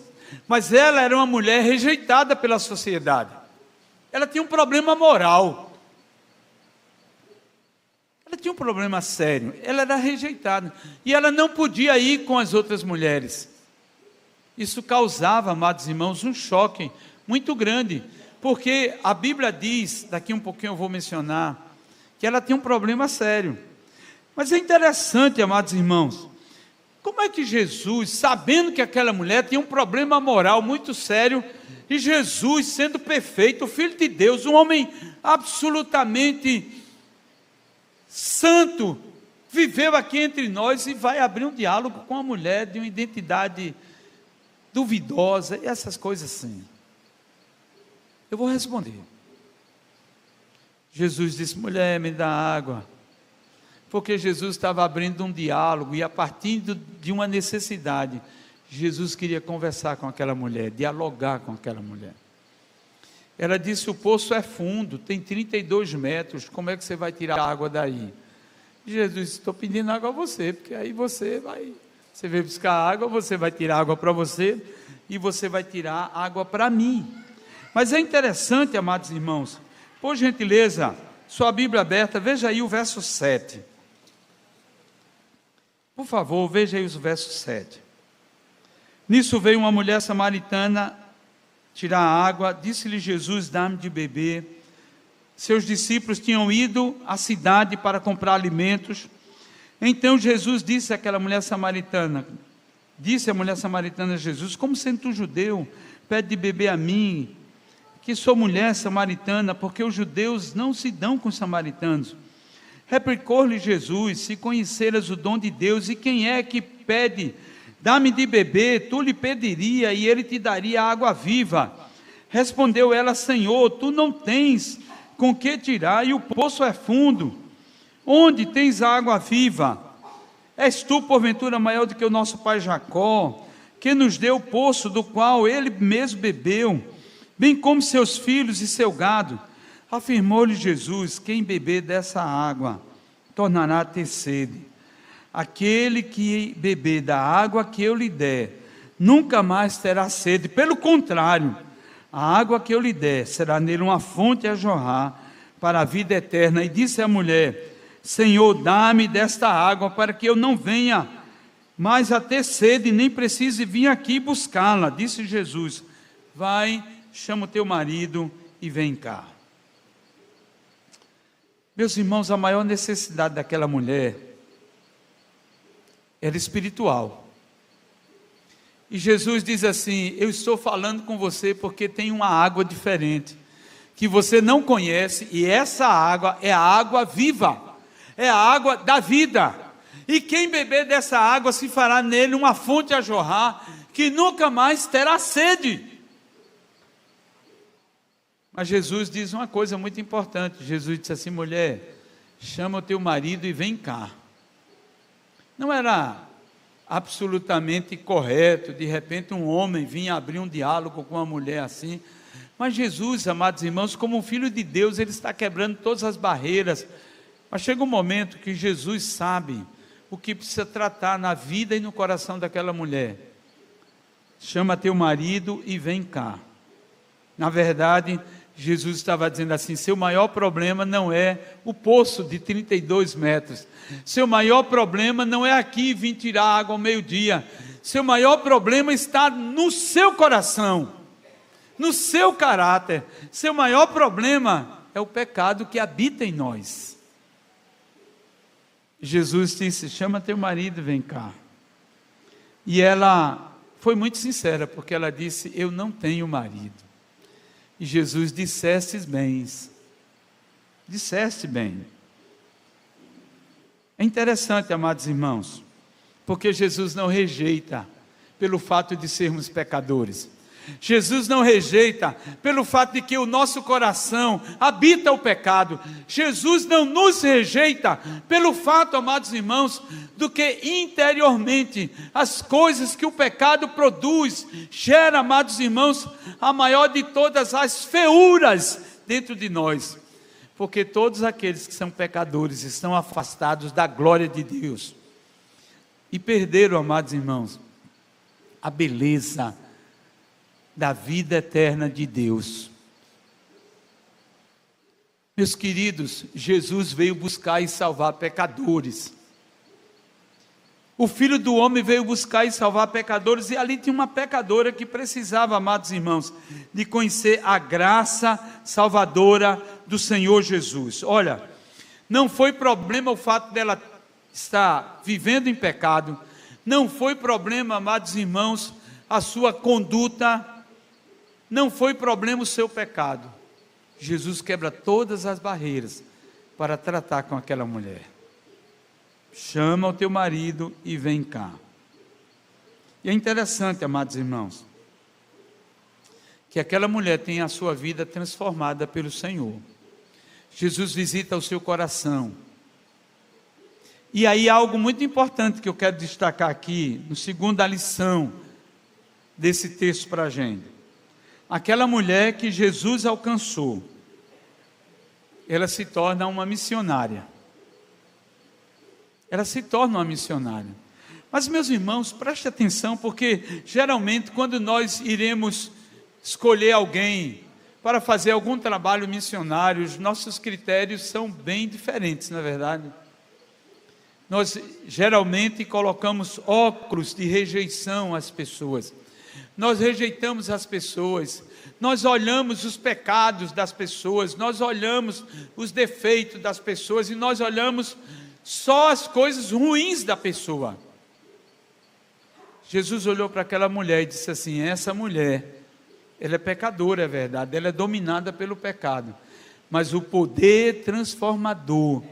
Mas ela era uma mulher rejeitada pela sociedade. Ela tinha um problema moral. Ela tinha um problema sério. Ela era rejeitada. E ela não podia ir com as outras mulheres. Isso causava, amados irmãos, um choque muito grande. Porque a Bíblia diz, daqui um pouquinho eu vou mencionar, que ela tinha um problema sério. Mas é interessante, amados irmãos, como é que Jesus, sabendo que aquela mulher tinha um problema moral muito sério, e Jesus, sendo perfeito, o Filho de Deus, um homem absolutamente santo, viveu aqui entre nós e vai abrir um diálogo com uma mulher de uma identidade duvidosa, e essas coisas assim. Eu vou responder. Jesus disse: mulher, me dá água. Porque Jesus estava abrindo um diálogo, e a partir de uma necessidade, Jesus queria conversar com aquela mulher, dialogar com aquela mulher. Ela disse: o poço é fundo, tem 32 metros, como é que você vai tirar a água daí? Jesus disse: estou pedindo água a você, porque aí você veio buscar água, você vai tirar água para você, e você vai tirar água para mim. Mas é interessante, amados irmãos, por gentileza, sua Bíblia aberta, veja aí o verso 7. Por favor, veja aí os versos 7. Nisso veio uma mulher samaritana tirar água, disse-lhe Jesus: dá-me de beber. Seus discípulos tinham ido à cidade para comprar alimentos. Então Jesus disse àquela mulher samaritana, a Jesus: como sendo tu judeu, pede de beber a mim, que sou mulher samaritana, porque os judeus não se dão com os samaritanos. Replicou-lhe Jesus: se conheceras o dom de Deus, e quem é que pede, dá-me de beber, tu lhe pediria, e ele te daria água viva. Respondeu ela: Senhor, tu não tens com que tirar, e o poço é fundo. Onde tens água viva? És tu, porventura, maior do que o nosso pai Jacó, que nos deu o poço do qual ele mesmo bebeu, bem como seus filhos e seu gado? Afirmou-lhe Jesus: quem beber dessa água tornará a ter sede. Aquele que beber da água que eu lhe der, nunca mais terá sede. Pelo contrário, a água que eu lhe der será nele uma fonte a jorrar para a vida eterna. E disse a mulher: Senhor, dá-me desta água, para que eu não venha mais a ter sede, nem precise vir aqui buscá-la. Disse Jesus: vai, chama o teu marido e vem cá. Meus irmãos, a maior necessidade daquela mulher era espiritual. E Jesus diz assim: eu estou falando com você porque tem uma água diferente, que você não conhece, e essa água é a água viva, é a água da vida, e quem beber dessa água se fará nele uma fonte a jorrar, que nunca mais terá sede. Mas Jesus diz uma coisa muito importante. Jesus disse assim: mulher, chama o teu marido e vem cá. Não era absolutamente correto, de repente um homem vinha abrir um diálogo com uma mulher assim, mas Jesus, amados irmãos, como um filho de Deus, ele está quebrando todas as barreiras. Mas chega um momento que Jesus sabe o que precisa tratar na vida e no coração daquela mulher. Chama teu marido e vem cá. Na verdade, Jesus estava dizendo assim: seu maior problema não é o poço de 32 metros, seu maior problema não é aqui vir tirar água ao meio-dia, seu maior problema está no seu coração, no seu caráter. Seu maior problema é o pecado que habita em nós. Jesus disse: chama teu marido e vem cá. E ela foi muito sincera, porque ela disse: eu não tenho marido. E Jesus: disseste bem. É interessante, amados irmãos, porque Jesus não rejeita pelo fato de sermos pecadores. Jesus não rejeita pelo fato de que o nosso coração habita o pecado. Jesus não nos rejeita pelo fato, amados irmãos, do que interiormente as coisas que o pecado produz, gera, amados irmãos, a maior de todas as feuras dentro de nós. Porque todos aqueles que são pecadores estão afastados da glória de Deus e perderam, amados irmãos, a beleza da vida eterna de Deus. Meus queridos, Jesus veio buscar e salvar pecadores. O Filho do Homem veio buscar e salvar pecadores, e ali tinha uma pecadora que precisava, amados irmãos, de conhecer a graça salvadora do Senhor Jesus. Olha, não foi problema o fato dela estar vivendo em pecado, não foi problema, amados irmãos, a sua conduta, não foi problema o seu pecado. Jesus quebra todas as barreiras para tratar com aquela mulher. Chama o teu marido e vem cá. E é interessante, amados irmãos, que aquela mulher tem a sua vida transformada pelo Senhor. Jesus visita o seu coração. E aí há algo muito importante que eu quero destacar aqui, no segunda lição desse texto para a gente. Aquela mulher que Jesus alcançou, ela se torna uma missionária. Ela se torna uma missionária. Mas, meus irmãos, preste atenção, porque geralmente quando nós iremos escolher alguém para fazer algum trabalho missionário, os nossos critérios são bem diferentes, não é verdade? Nós geralmente colocamos óculos de rejeição às pessoas. Nós rejeitamos as pessoas, nós olhamos os pecados das pessoas, nós olhamos os defeitos das pessoas e nós olhamos só as coisas ruins da pessoa. Jesus olhou para aquela mulher e disse assim: essa mulher, ela é pecadora, é verdade, ela é dominada pelo pecado, mas o poder transformador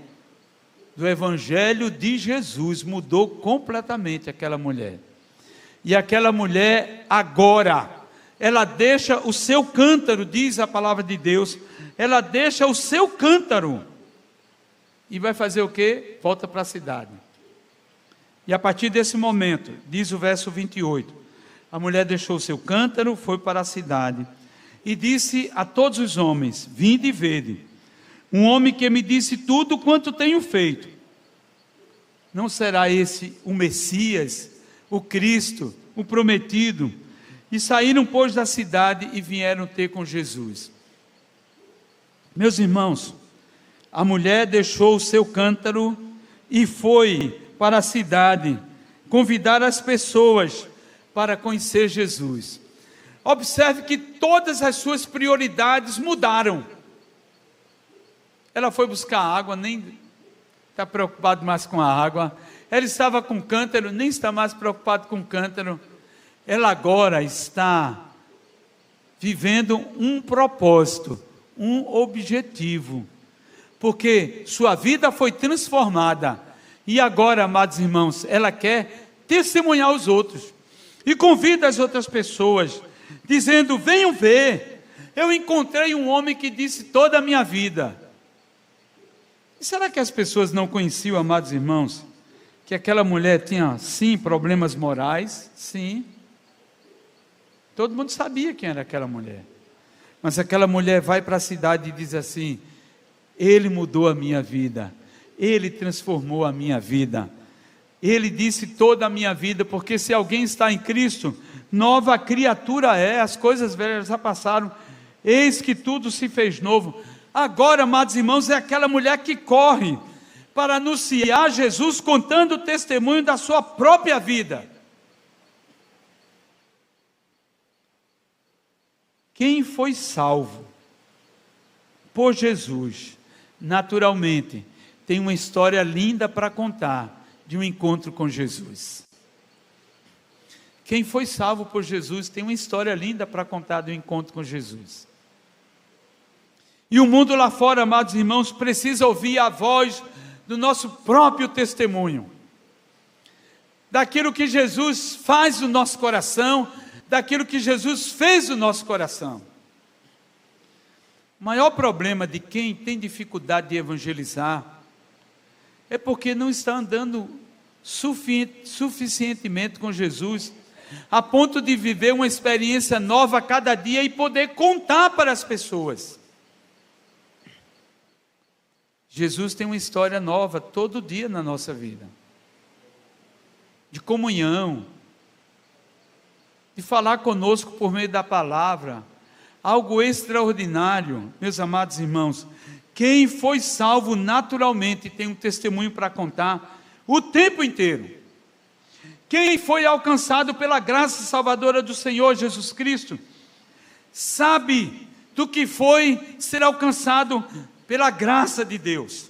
do Evangelho de Jesus mudou completamente aquela mulher. E aquela mulher agora, ela deixa o seu cântaro, diz a palavra de Deus, ela deixa o seu cântaro, e vai fazer o quê? Volta para a cidade. E a partir desse momento, diz o verso 28, a mulher deixou o seu cântaro, foi para a cidade, e disse a todos os homens: vinde e vede, um homem que me disse tudo quanto tenho feito. Não será esse o Messias, o Cristo, o prometido? E saíram, pois, da cidade e vieram ter com Jesus. Meus irmãos, a mulher deixou o seu cântaro e foi para a cidade convidar as pessoas para conhecer Jesus. Observe que todas as suas prioridades mudaram. Ela foi buscar água, nem está preocupado mais com a água. Ela estava com cântaro, nem está mais preocupado com cântaro. Ela agora está vivendo um propósito, um objetivo, porque sua vida foi transformada, e agora, amados irmãos, ela quer testemunhar aos outros, e convida as outras pessoas, dizendo: venham ver, eu encontrei um homem que disse toda a minha vida. E será que as pessoas não conheciam, amados irmãos, que aquela mulher tinha, sim, problemas morais? Sim. Todo mundo sabia quem era aquela mulher. Mas aquela mulher vai para a cidade e diz assim: ele mudou a minha vida, ele transformou a minha vida, ele disse toda a minha vida, porque se alguém está em Cristo, nova criatura é, as coisas velhas já passaram, eis que tudo se fez novo. Agora, amados irmãos, é aquela mulher que corre para anunciar Jesus, contando o testemunho da sua própria vida. Quem foi salvo por Jesus, naturalmente, tem uma história linda para contar de um encontro com Jesus. Quem foi salvo por Jesus tem uma história linda para contar do encontro com Jesus. E o mundo lá fora, amados irmãos, precisa ouvir a voz do nosso próprio testemunho, daquilo que Jesus faz no nosso coração, daquilo que Jesus fez no nosso coração. O maior problema de quem tem dificuldade de evangelizar é porque não está andando suficientemente com Jesus, a ponto de viver uma experiência nova a cada dia e poder contar para as pessoas. Jesus tem uma história nova todo dia na nossa vida, de comunhão, de falar conosco por meio da palavra, algo extraordinário. Meus amados irmãos, quem foi salvo naturalmente tem um testemunho para contar o tempo inteiro. Quem foi alcançado pela graça salvadora do Senhor Jesus Cristo, sabe do que foi ser alcançado pela graça de Deus,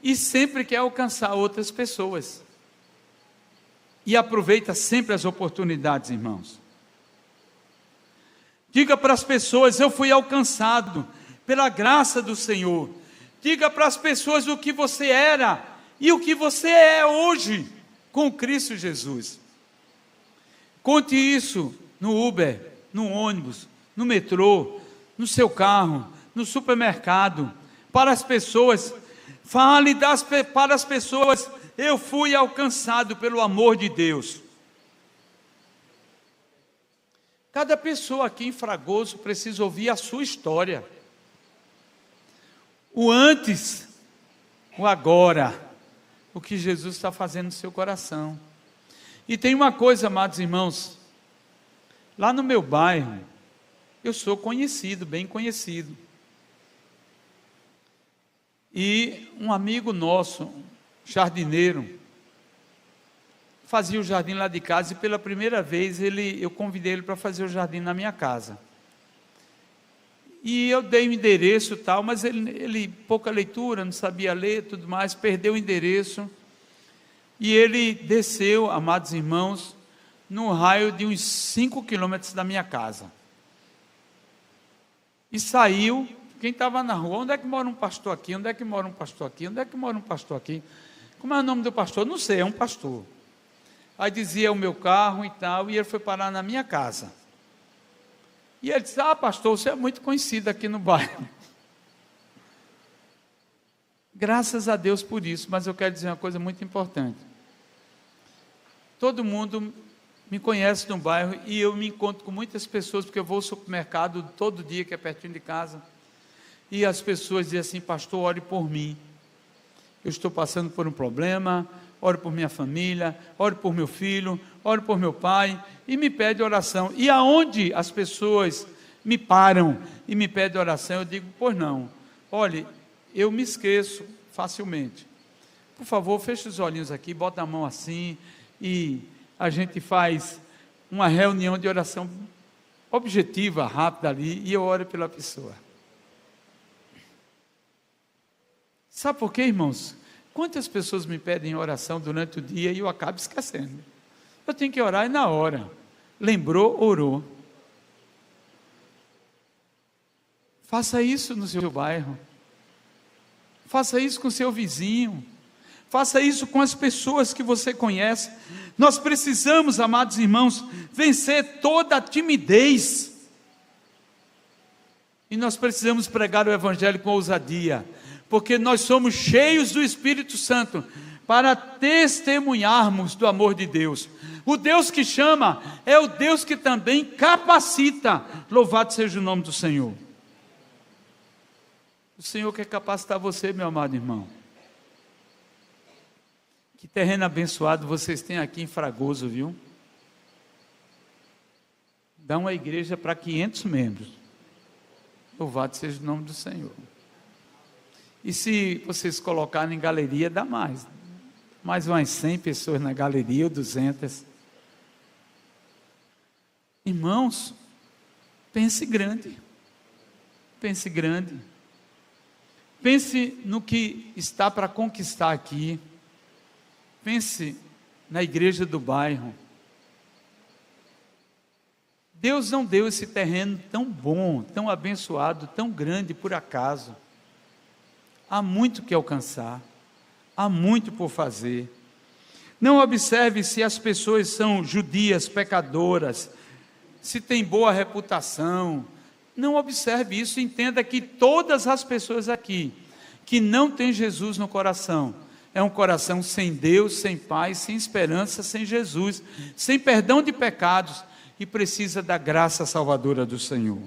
e sempre quer alcançar outras pessoas, e aproveita sempre as oportunidades, irmãos. Diga para as pessoas: eu fui alcançado pela graça do Senhor. Diga para as pessoas o que você era e o que você é hoje com Cristo Jesus. Conte isso no Uber, no ônibus, no metrô, no seu carro, no supermercado, para as pessoas. Fale para as pessoas: eu fui alcançado pelo amor de Deus. Cada pessoa aqui em Fragoso precisa ouvir a sua história, o antes, o agora, o que Jesus está fazendo no seu coração. E tem uma coisa, amados irmãos, lá no meu bairro, eu sou conhecido, bem conhecido, e um amigo nosso, jardineiro, fazia o jardim lá de casa, e pela primeira vez eu convidei ele para fazer o jardim na minha casa. E eu dei o endereço e tal, mas ele pouca leitura, não sabia ler, tudo mais, perdeu o endereço, e ele desceu, amados irmãos, num raio de uns 5 quilômetros da minha casa, e saiu. Quem estava na rua: onde é que mora um pastor aqui? Onde é que mora um pastor aqui? Onde é que mora um pastor aqui? Como é o nome do pastor? Não sei, é um pastor. Aí dizia o meu carro e tal, e ele foi parar na minha casa. E ele disse: ah, pastor, você é muito conhecido aqui no bairro. Graças a Deus por isso, mas eu quero dizer uma coisa muito importante. Todo mundo me conhece no bairro, e eu me encontro com muitas pessoas, porque eu vou ao supermercado todo dia, que é pertinho de casa, e as pessoas dizem assim: pastor, ore por mim, eu estou passando por um problema, ore por minha família, ore por meu filho, ore por meu pai, e me pede oração. E aonde as pessoas me param e me pedem oração, eu digo: pois não, olhe, eu me esqueço facilmente, por favor, feche os olhinhos aqui, bota a mão assim, e a gente faz uma reunião de oração objetiva, rápida ali, e eu oro pela pessoa. Sabe por quê, irmãos? Quantas pessoas me pedem oração durante o dia e eu acabo esquecendo? Eu tenho que orar na hora. Lembrou, orou. Faça isso no seu bairro. Faça isso com o seu vizinho. Faça isso com as pessoas que você conhece. Nós precisamos, amados irmãos, vencer toda a timidez. E nós precisamos pregar o Evangelho com ousadia, porque nós somos cheios do Espírito Santo para testemunharmos do amor de Deus. O Deus que chama é o Deus que também capacita. Louvado seja o nome do Senhor. O Senhor quer capacitar você, meu amado irmão. Que terreno abençoado vocês têm aqui em Fragoso, viu? Dá uma igreja para 500 membros. Louvado seja o nome do Senhor. E se vocês colocarem em galeria, dá mais. Mais umas 100 pessoas na galeria, ou 200. Irmãos, pense grande. Pense grande. Pense no que está para conquistar aqui. Pense na igreja do bairro. Deus não deu esse terreno tão bom, tão abençoado, tão grande por acaso. Há muito que alcançar, há muito por fazer. Não observe se as pessoas são judias, pecadoras, se tem boa reputação. Não observe isso, entenda que todas as pessoas aqui que não têm Jesus no coração, é um coração sem Deus, sem paz, sem esperança, sem Jesus, sem perdão de pecados, e precisa da graça salvadora do Senhor.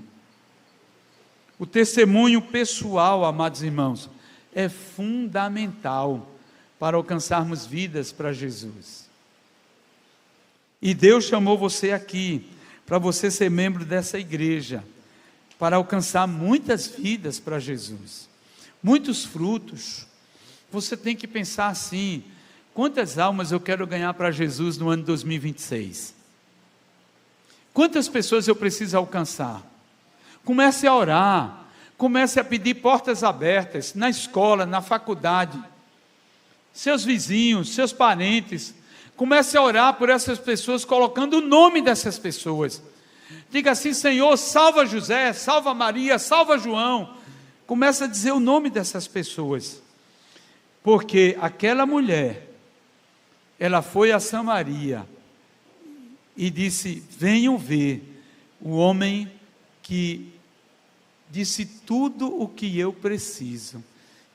O testemunho pessoal, amados irmãos, é fundamental para alcançarmos vidas para Jesus. E Deus chamou você aqui, para você ser membro dessa igreja, para alcançar muitas vidas para Jesus, muitos frutos. Você tem que pensar assim: quantas almas eu quero ganhar para Jesus no ano 2026? Quantas pessoas eu preciso alcançar? Comece a orar, comece a pedir portas abertas, na escola, na faculdade, seus vizinhos, seus parentes. Comece a orar por essas pessoas, colocando o nome dessas pessoas. Diga assim: Senhor, salva José, salva Maria, salva João. Comece a dizer o nome dessas pessoas, porque aquela mulher, ela foi a Samaria e disse: venham ver o homem que disse tudo o que eu preciso,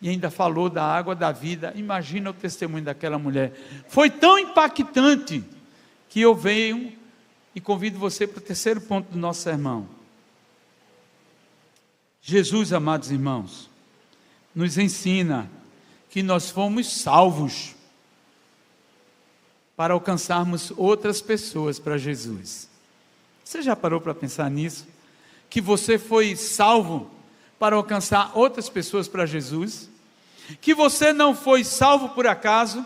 e ainda falou da água da vida. Imagina o testemunho daquela mulher, foi tão impactante, que eu venho e convido você para o terceiro ponto do nosso sermão. Jesus, amados irmãos, nos ensina que nós fomos salvos para alcançarmos outras pessoas para Jesus. Você já parou para pensar nisso? Que você foi salvo para alcançar outras pessoas para Jesus? que você não foi salvo por acaso,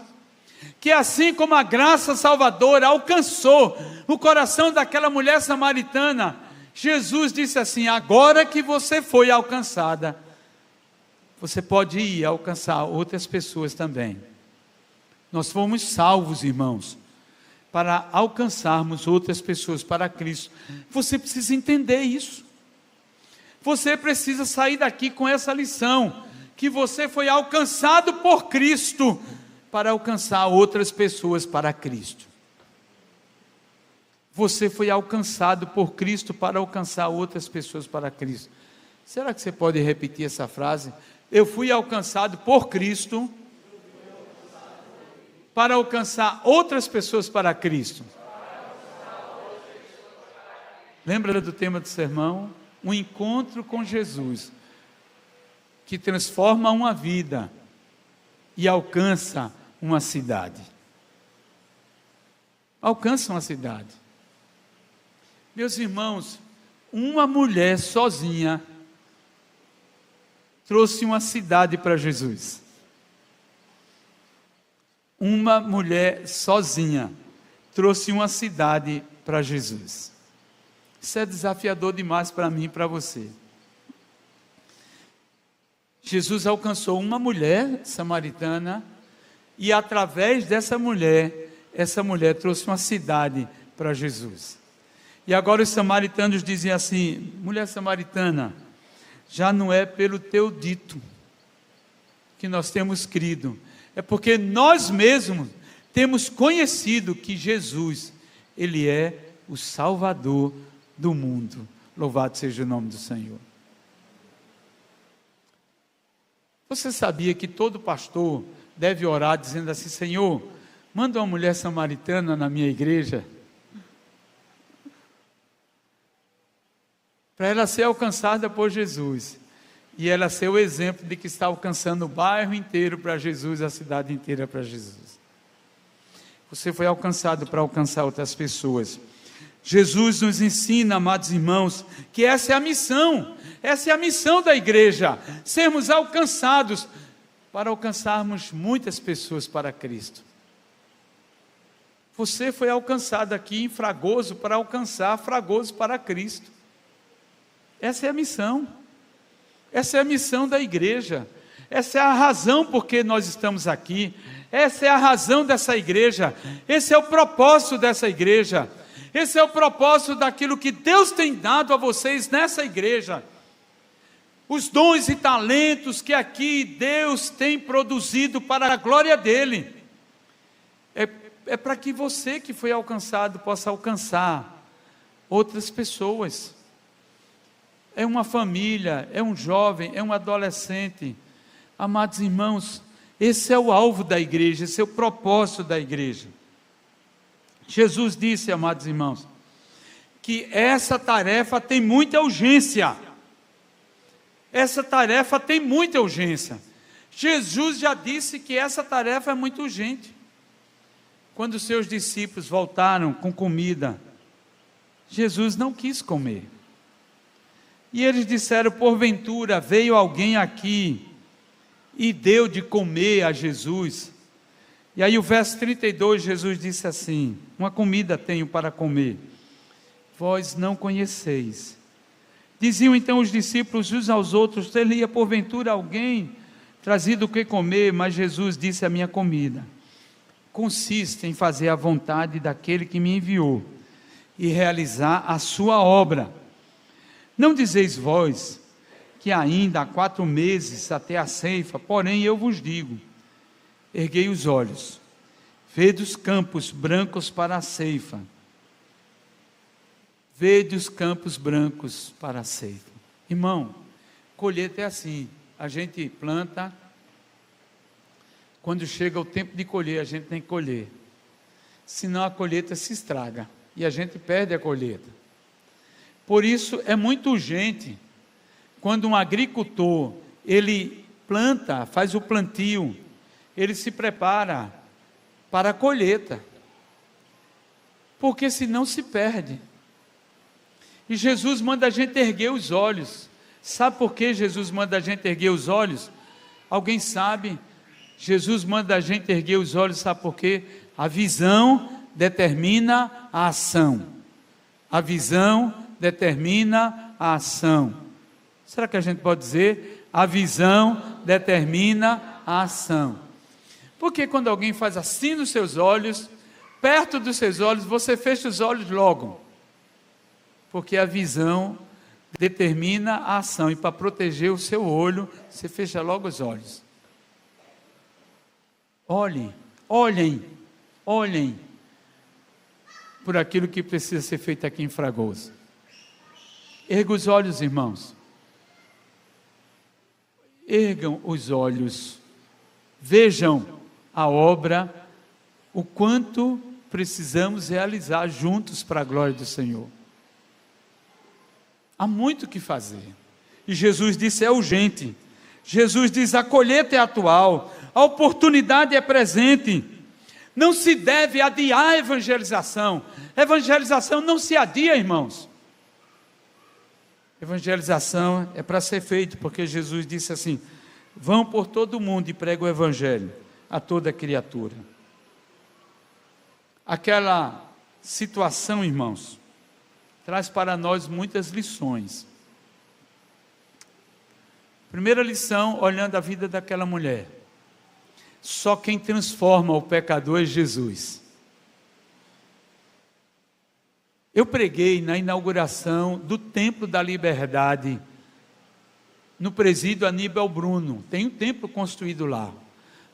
que assim como a graça salvadora alcançou o coração daquela mulher samaritana, Jesus disse assim: agora que você foi alcançada, você pode ir alcançar outras pessoas também. Nós fomos salvos, irmãos, para alcançarmos outras pessoas para Cristo. Você precisa entender isso. Você precisa sair daqui com essa lição, que você foi alcançado por Cristo para alcançar outras pessoas para Cristo. Você foi alcançado por Cristo para alcançar outras pessoas para Cristo. Será que você pode repetir essa frase? Eu fui alcançado por Cristo para alcançar outras pessoas para Cristo. Lembra do tema do sermão? Um encontro com Jesus, que transforma uma vida e alcança uma cidade. Alcança uma cidade. Meus irmãos, uma mulher sozinha trouxe uma cidade para Jesus. Uma mulher sozinha trouxe uma cidade para Jesus. Isso é desafiador demais para mim e para você. Jesus alcançou uma mulher samaritana e através dessa mulher, essa mulher trouxe uma cidade para Jesus. E agora os samaritanos dizem assim: mulher samaritana, já não é pelo teu dito que nós temos crido, é porque nós mesmos temos conhecido que Jesus, Ele é o Salvador do mundo. Louvado seja o nome do Senhor. Você sabia que todo pastor deve orar dizendo assim: Senhor, manda uma mulher samaritana na minha igreja, para ela ser alcançada por Jesus, e ela ser o exemplo de que está alcançando o bairro inteiro para Jesus, a cidade inteira para Jesus. Você foi alcançado para alcançar outras pessoas. Jesus nos ensina, amados irmãos, que essa é a missão da igreja, sermos alcançados para alcançarmos muitas pessoas para Cristo. Você foi alcançado aqui em Fragoso para alcançar Fragoso para Cristo. Essa é a missão. Essa é a missão da igreja. Essa é a razão por que nós estamos aqui. Essa é a razão dessa igreja. Esse é o propósito dessa igreja. Esse é o propósito daquilo que Deus tem dado a vocês nessa igreja. Os dons e talentos que aqui Deus tem produzido para a glória dEle. É para que você que foi alcançado possa alcançar outras pessoas. É uma família, é um jovem, é um adolescente. Amados irmãos, esse é o alvo da igreja, esse é o propósito da igreja. Jesus disse, amados irmãos, que essa tarefa tem muita urgência. Essa tarefa tem muita urgência. Jesus já disse que essa tarefa é muito urgente. Quando os seus discípulos voltaram com comida, Jesus não quis comer. E eles disseram: porventura veio alguém aqui e deu de comer a Jesus? E aí o verso 32, Jesus disse assim: uma comida tenho para comer, vós não conheceis. Diziam então os discípulos uns aos outros: teria porventura alguém trazido o que comer? Mas Jesus disse: a minha comida consiste em fazer a vontade daquele que me enviou e realizar a sua obra. Não dizeis vós que ainda há 4 meses até a ceifa? Porém eu vos digo: erguei os olhos, vede os campos brancos para a ceifa. Vede os campos brancos para a ceifa. Irmão, colheita é assim: a gente planta, quando chega o tempo de colher, a gente tem que colher, senão a colheita se estraga e a gente perde a colheita. Por isso é muito urgente, quando um agricultor, ele planta, faz o plantio, ele se prepara para a colheita, porque senão se perde. E Jesus manda a gente erguer os olhos. Sabe por que Jesus manda a gente erguer os olhos? Alguém sabe? Jesus manda a gente erguer os olhos, sabe por quê? A visão determina a ação. A visão determina a ação. Será que a gente pode dizer? A visão determina a ação. Porque quando alguém faz assim nos seus olhos, perto dos seus olhos, você fecha os olhos logo. Porque a visão determina a ação. E para proteger o seu olho, você fecha logo os olhos. Olhem por aquilo que precisa ser feito aqui em Fragoso. Erga os olhos, irmãos. Ergam os olhos. Vejam a obra, o quanto precisamos realizar juntos para a glória do Senhor. Há muito o que fazer. E Jesus disse, é urgente. Jesus diz, a colheita é atual, a oportunidade é presente. Não se deve adiar a evangelização. Evangelização não se adia, irmãos. Evangelização é para ser feito, porque Jesus disse assim, vão por todo o mundo e pregam o evangelho a toda criatura. Aquela situação, irmãos, traz para nós muitas lições. Primeira lição, olhando a vida daquela mulher. Só quem transforma o pecador é Jesus. Eu preguei na inauguração do Templo da Liberdade, no presídio Aníbal Bruno. Tem um templo construído lá,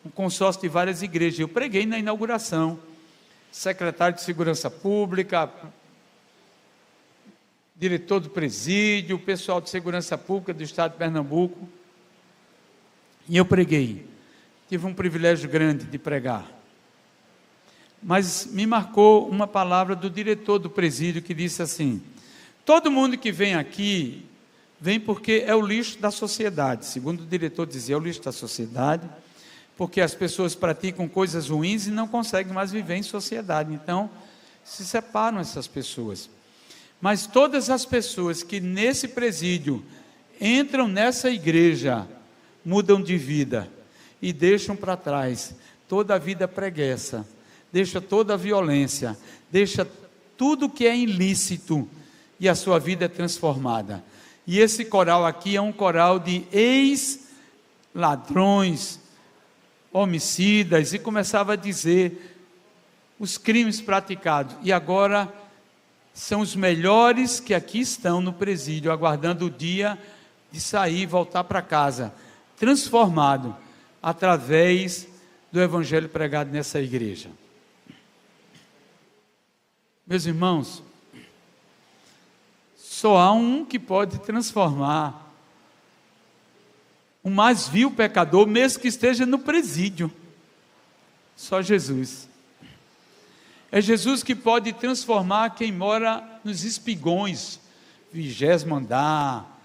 um consórcio de várias igrejas. Eu preguei na inauguração. Secretário de Segurança Pública, diretor do presídio, pessoal de Segurança Pública do Estado de Pernambuco. E eu preguei. Tive um privilégio grande de pregar. Mas me marcou uma palavra do diretor do presídio que disse assim, todo mundo que vem aqui, vem porque é o lixo da sociedade. Segundo o diretor dizia, é o lixo da sociedade, porque as pessoas praticam coisas ruins e não conseguem mais viver em sociedade. Então, se separam essas pessoas. Mas todas as pessoas que nesse presídio entram nessa igreja, mudam de vida e deixam para trás toda a vida preguiça, deixa toda a violência, deixa tudo que é ilícito e a sua vida é transformada. E esse coral aqui é um coral de ex-ladrões, homicidas, e começava a dizer os crimes praticados, e agora são os melhores que aqui estão no presídio, aguardando o dia de sair e voltar para casa, transformado através do evangelho pregado nessa igreja. Meus irmãos, só há um que pode transformar o mais vil pecador, mesmo que esteja no presídio. Só Jesus. É Jesus que pode transformar quem mora nos espigões, 20º andar,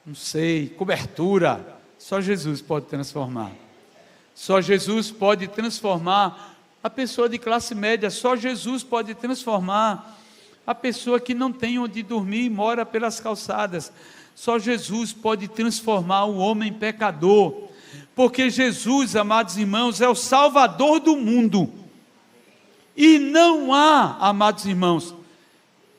não sei, cobertura. Só Jesus pode transformar. Só Jesus pode transformar a pessoa de classe média. Só Jesus pode transformar a pessoa que não tem onde dormir e mora pelas calçadas. Só Jesus pode transformar o homem pecador, porque Jesus, amados irmãos, é o Salvador do mundo, e não há, amados irmãos,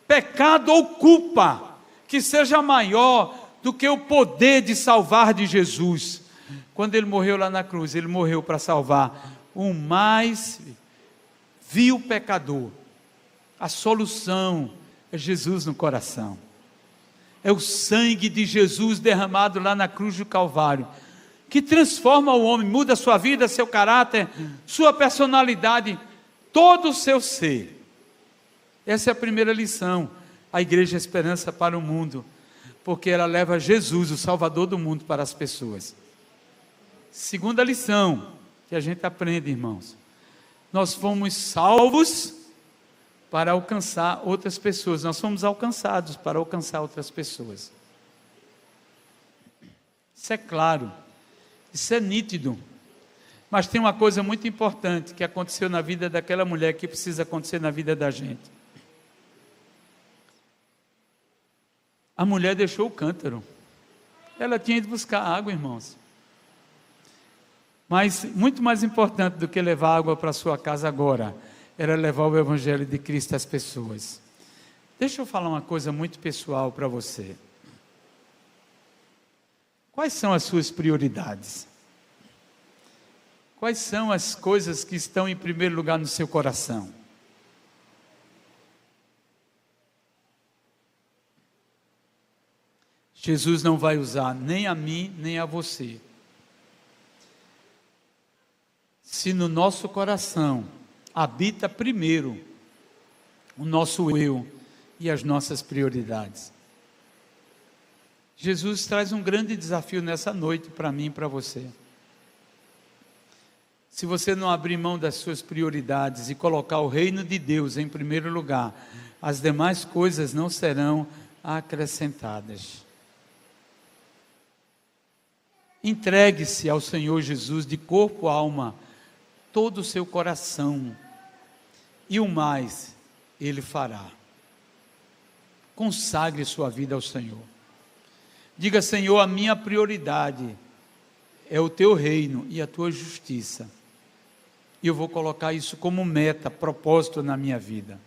pecado ou culpa que seja maior do que o poder de salvar de Jesus. Quando ele morreu lá na cruz, ele morreu para salvar o mais vil pecador. A solução é Jesus no coração. É o sangue de Jesus derramado lá na cruz do Calvário, que transforma o homem, muda a sua vida, seu caráter, sua personalidade, todo o seu ser. Essa é a primeira lição. A igreja é esperança para o mundo, porque ela leva Jesus, o Salvador do mundo, para as pessoas. Segunda lição que a gente aprende, irmãos. Nós fomos salvos para alcançar outras pessoas. Nós fomos alcançados para alcançar outras pessoas. Isso é claro, isso é nítido. Mas tem uma coisa muito importante que aconteceu na vida daquela mulher, que precisa acontecer na vida da gente. A mulher deixou o cântaro. Ela tinha ido buscar água, irmãos. Mas muito mais importante do que levar água para a sua casa agora, era levar o Evangelho de Cristo às pessoas. Deixa eu falar uma coisa muito pessoal para você. Quais são as suas prioridades? Quais são as coisas que estão em primeiro lugar no seu coração? Jesus não vai usar nem a mim, nem a você, se no nosso coração habita primeiro o nosso eu e as nossas prioridades. Jesus traz um grande desafio nessa noite para mim e para você. Se você não abrir mão das suas prioridades e colocar o reino de Deus em primeiro lugar, as demais coisas não serão acrescentadas. Entregue-se ao Senhor Jesus de corpo, alma, todo o seu coração, e o mais Ele fará. Consagre sua vida ao Senhor. Diga: Senhor, a minha prioridade é o teu reino e a tua justiça. E eu vou colocar isso como meta, propósito na minha vida.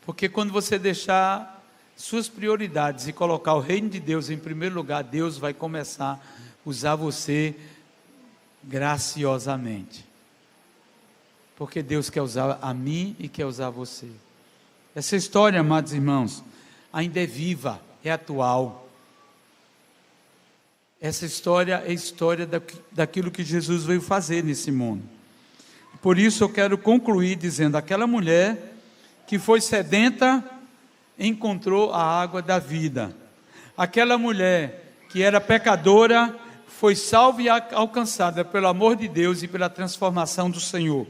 Porque quando você deixar suas prioridades e colocar o reino de Deus em primeiro lugar, Deus vai começar a usar você graciosamente. Porque Deus quer usar a mim e quer usar você. Essa história, amados irmãos, ainda é viva, é atual. Essa história é a história daquilo que Jesus veio fazer nesse mundo. Por isso eu quero concluir dizendo: aquela mulher que foi sedenta encontrou a água da vida. Aquela mulher que era pecadora foi salva e alcançada pelo amor de Deus e pela transformação do Senhor.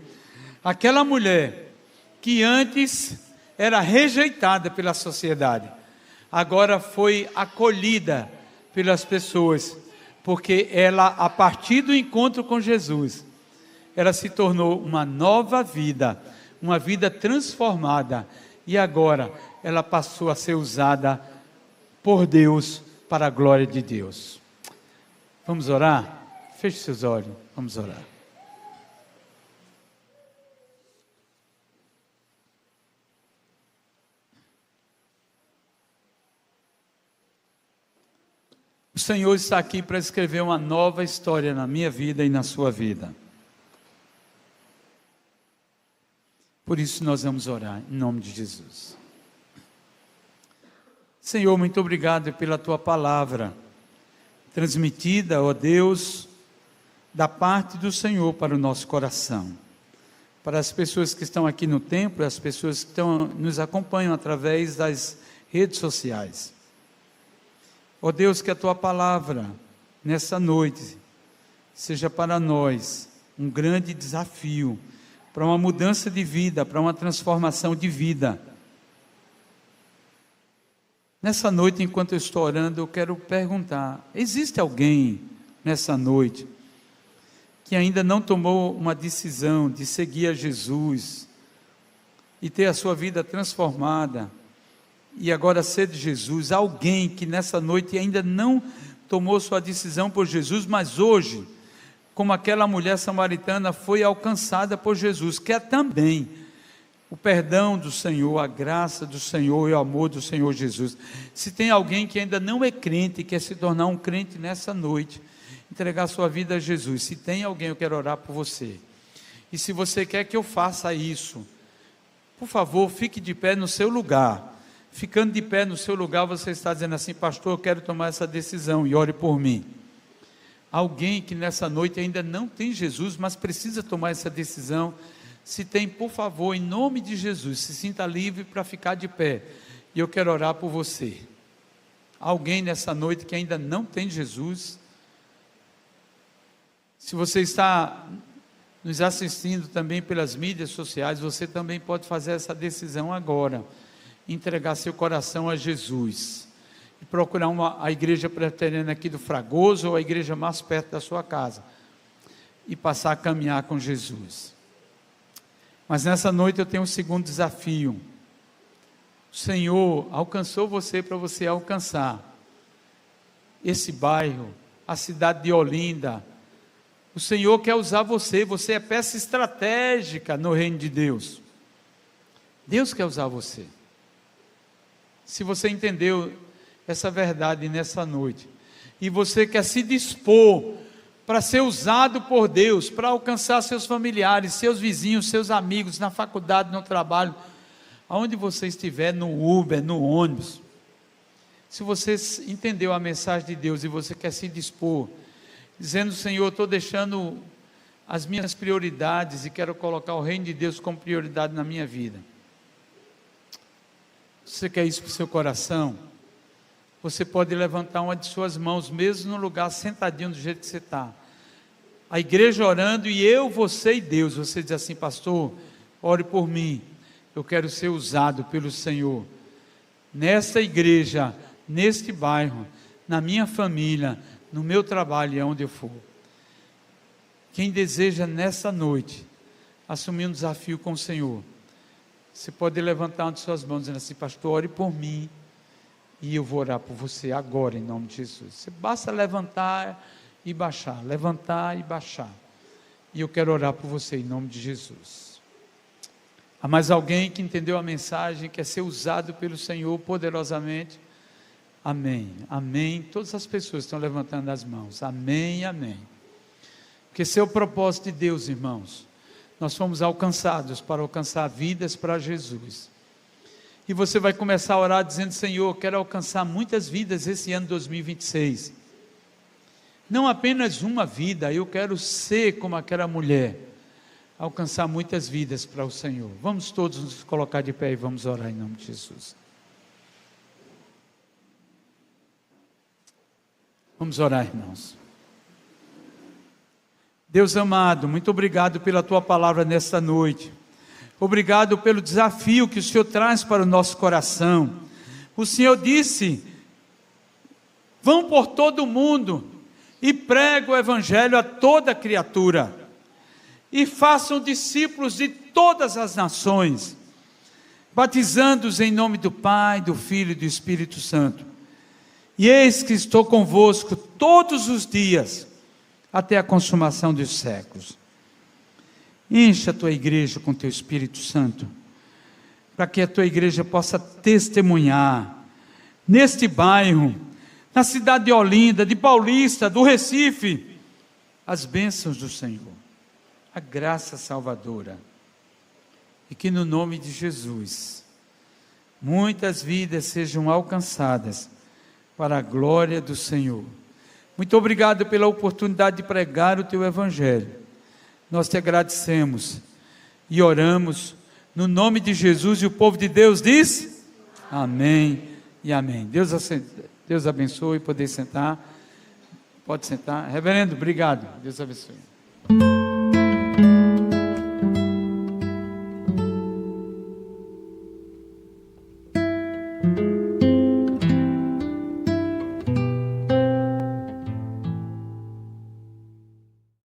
Aquela mulher que antes era rejeitada pela sociedade, agora foi acolhida pelas pessoas, porque ela, a partir do encontro com Jesus, ela se tornou uma nova vida, uma vida transformada, e agora ela passou a ser usada por Deus para a glória de Deus. Vamos orar? Feche seus olhos, vamos orar. O Senhor está aqui para escrever uma nova história na minha vida e na sua vida. Por isso nós vamos orar em nome de Jesus. Senhor, muito obrigado pela tua palavra transmitida, ó Deus, da parte do Senhor para o nosso coração. Para as pessoas que estão aqui no templo, as pessoas que nos acompanham através das redes sociais. Ó Deus, que a tua palavra nessa noite seja para nós um grande desafio, para uma mudança de vida, para uma transformação de vida. Nessa noite, enquanto eu estou orando, eu quero perguntar: existe alguém nessa noite que ainda não tomou uma decisão de seguir a Jesus e ter a sua vida transformada e agora ser de Jesus? Alguém que nessa noite ainda não tomou sua decisão por Jesus, mas hoje, como aquela mulher samaritana, foi alcançada por Jesus, quer também o perdão do Senhor, a graça do Senhor e o amor do Senhor Jesus. Se tem alguém que ainda não é crente e quer se tornar um crente nessa noite, entregar sua vida a Jesus, se tem alguém, eu quero orar por você. E se você quer que eu faça isso, por favor, fique de pé no seu lugar. Ficando de pé no seu lugar, você está dizendo assim: pastor, eu quero tomar essa decisão, e ore por mim. Alguém que nessa noite ainda não tem Jesus, mas precisa tomar essa decisão, se tem, por favor, em nome de Jesus, se sinta livre para ficar de pé, e eu quero orar por você. Alguém nessa noite que ainda não tem Jesus, se você está nos assistindo também pelas mídias sociais, você também pode fazer essa decisão agora, entregar seu coração a Jesus, e procurar a igreja presbiteriana aqui do Fragoso, ou a igreja mais perto da sua casa, e passar a caminhar com Jesus. Mas nessa noite eu tenho um segundo desafio. O Senhor alcançou você para você alcançar esse bairro, a cidade de Olinda, O Senhor quer usar você, você é peça estratégica no reino de Deus. Deus quer usar você. Se você entendeu essa verdade nessa noite, e você quer se dispor para ser usado por Deus, para alcançar seus familiares, seus vizinhos, seus amigos, na faculdade, no trabalho, aonde você estiver, no Uber, no ônibus, se você entendeu a mensagem de Deus e você quer se dispor, dizendo: Senhor, estou deixando as minhas prioridades e quero colocar o reino de Deus como prioridade na minha vida. Você quer isso para o seu coração? Você pode levantar uma de suas mãos, mesmo no lugar sentadinho do jeito que você está. A igreja orando e eu, você e Deus. Você diz assim: pastor, ore por mim. Eu quero ser usado pelo Senhor. Nesta igreja, neste bairro, na minha família, no meu trabalho e aonde eu for. Quem deseja nessa noite assumir um desafio com o Senhor, você pode levantar uma de suas mãos dizendo assim: pastor, ore por mim e eu vou orar por você agora em nome de Jesus. Você basta levantar e baixar, levantar e baixar, e eu quero orar por você em nome de Jesus. Há mais alguém que entendeu a mensagem, quer ser usado pelo Senhor poderosamente? Amém, amém. Todas as pessoas estão levantando as mãos, amém, amém. Porque esse é o propósito de Deus, irmãos. Nós fomos alcançados para alcançar vidas para Jesus. E você vai começar a orar dizendo: Senhor, quero alcançar muitas vidas esse ano 2026. Não apenas uma vida, eu quero ser como aquela mulher, alcançar muitas vidas para o Senhor. Vamos todos nos colocar de pé e vamos orar em nome de Jesus. Vamos orar, irmãos. Deus amado, muito obrigado pela Tua palavra nesta noite. Obrigado pelo desafio que o Senhor traz para o nosso coração. O Senhor disse: vão por todo o mundo e pregue o Evangelho a toda criatura. E façam discípulos de todas as nações, batizando-os em nome do Pai, do Filho e do Espírito Santo. E eis que estou convosco todos os dias, até a consumação dos séculos. Encha a tua igreja com teu Espírito Santo, para que a tua igreja possa testemunhar, neste bairro, na cidade de Olinda, de Paulista, do Recife, as bênçãos do Senhor, a graça salvadora, e que no nome de Jesus, muitas vidas sejam alcançadas, para a glória do Senhor. Muito obrigado pela oportunidade de pregar o Teu Evangelho. Nós te agradecemos e oramos no nome de Jesus, e o povo de Deus diz: amém e amém. Deus abençoe. Poder sentar. Pode sentar. Reverendo, obrigado. Deus abençoe.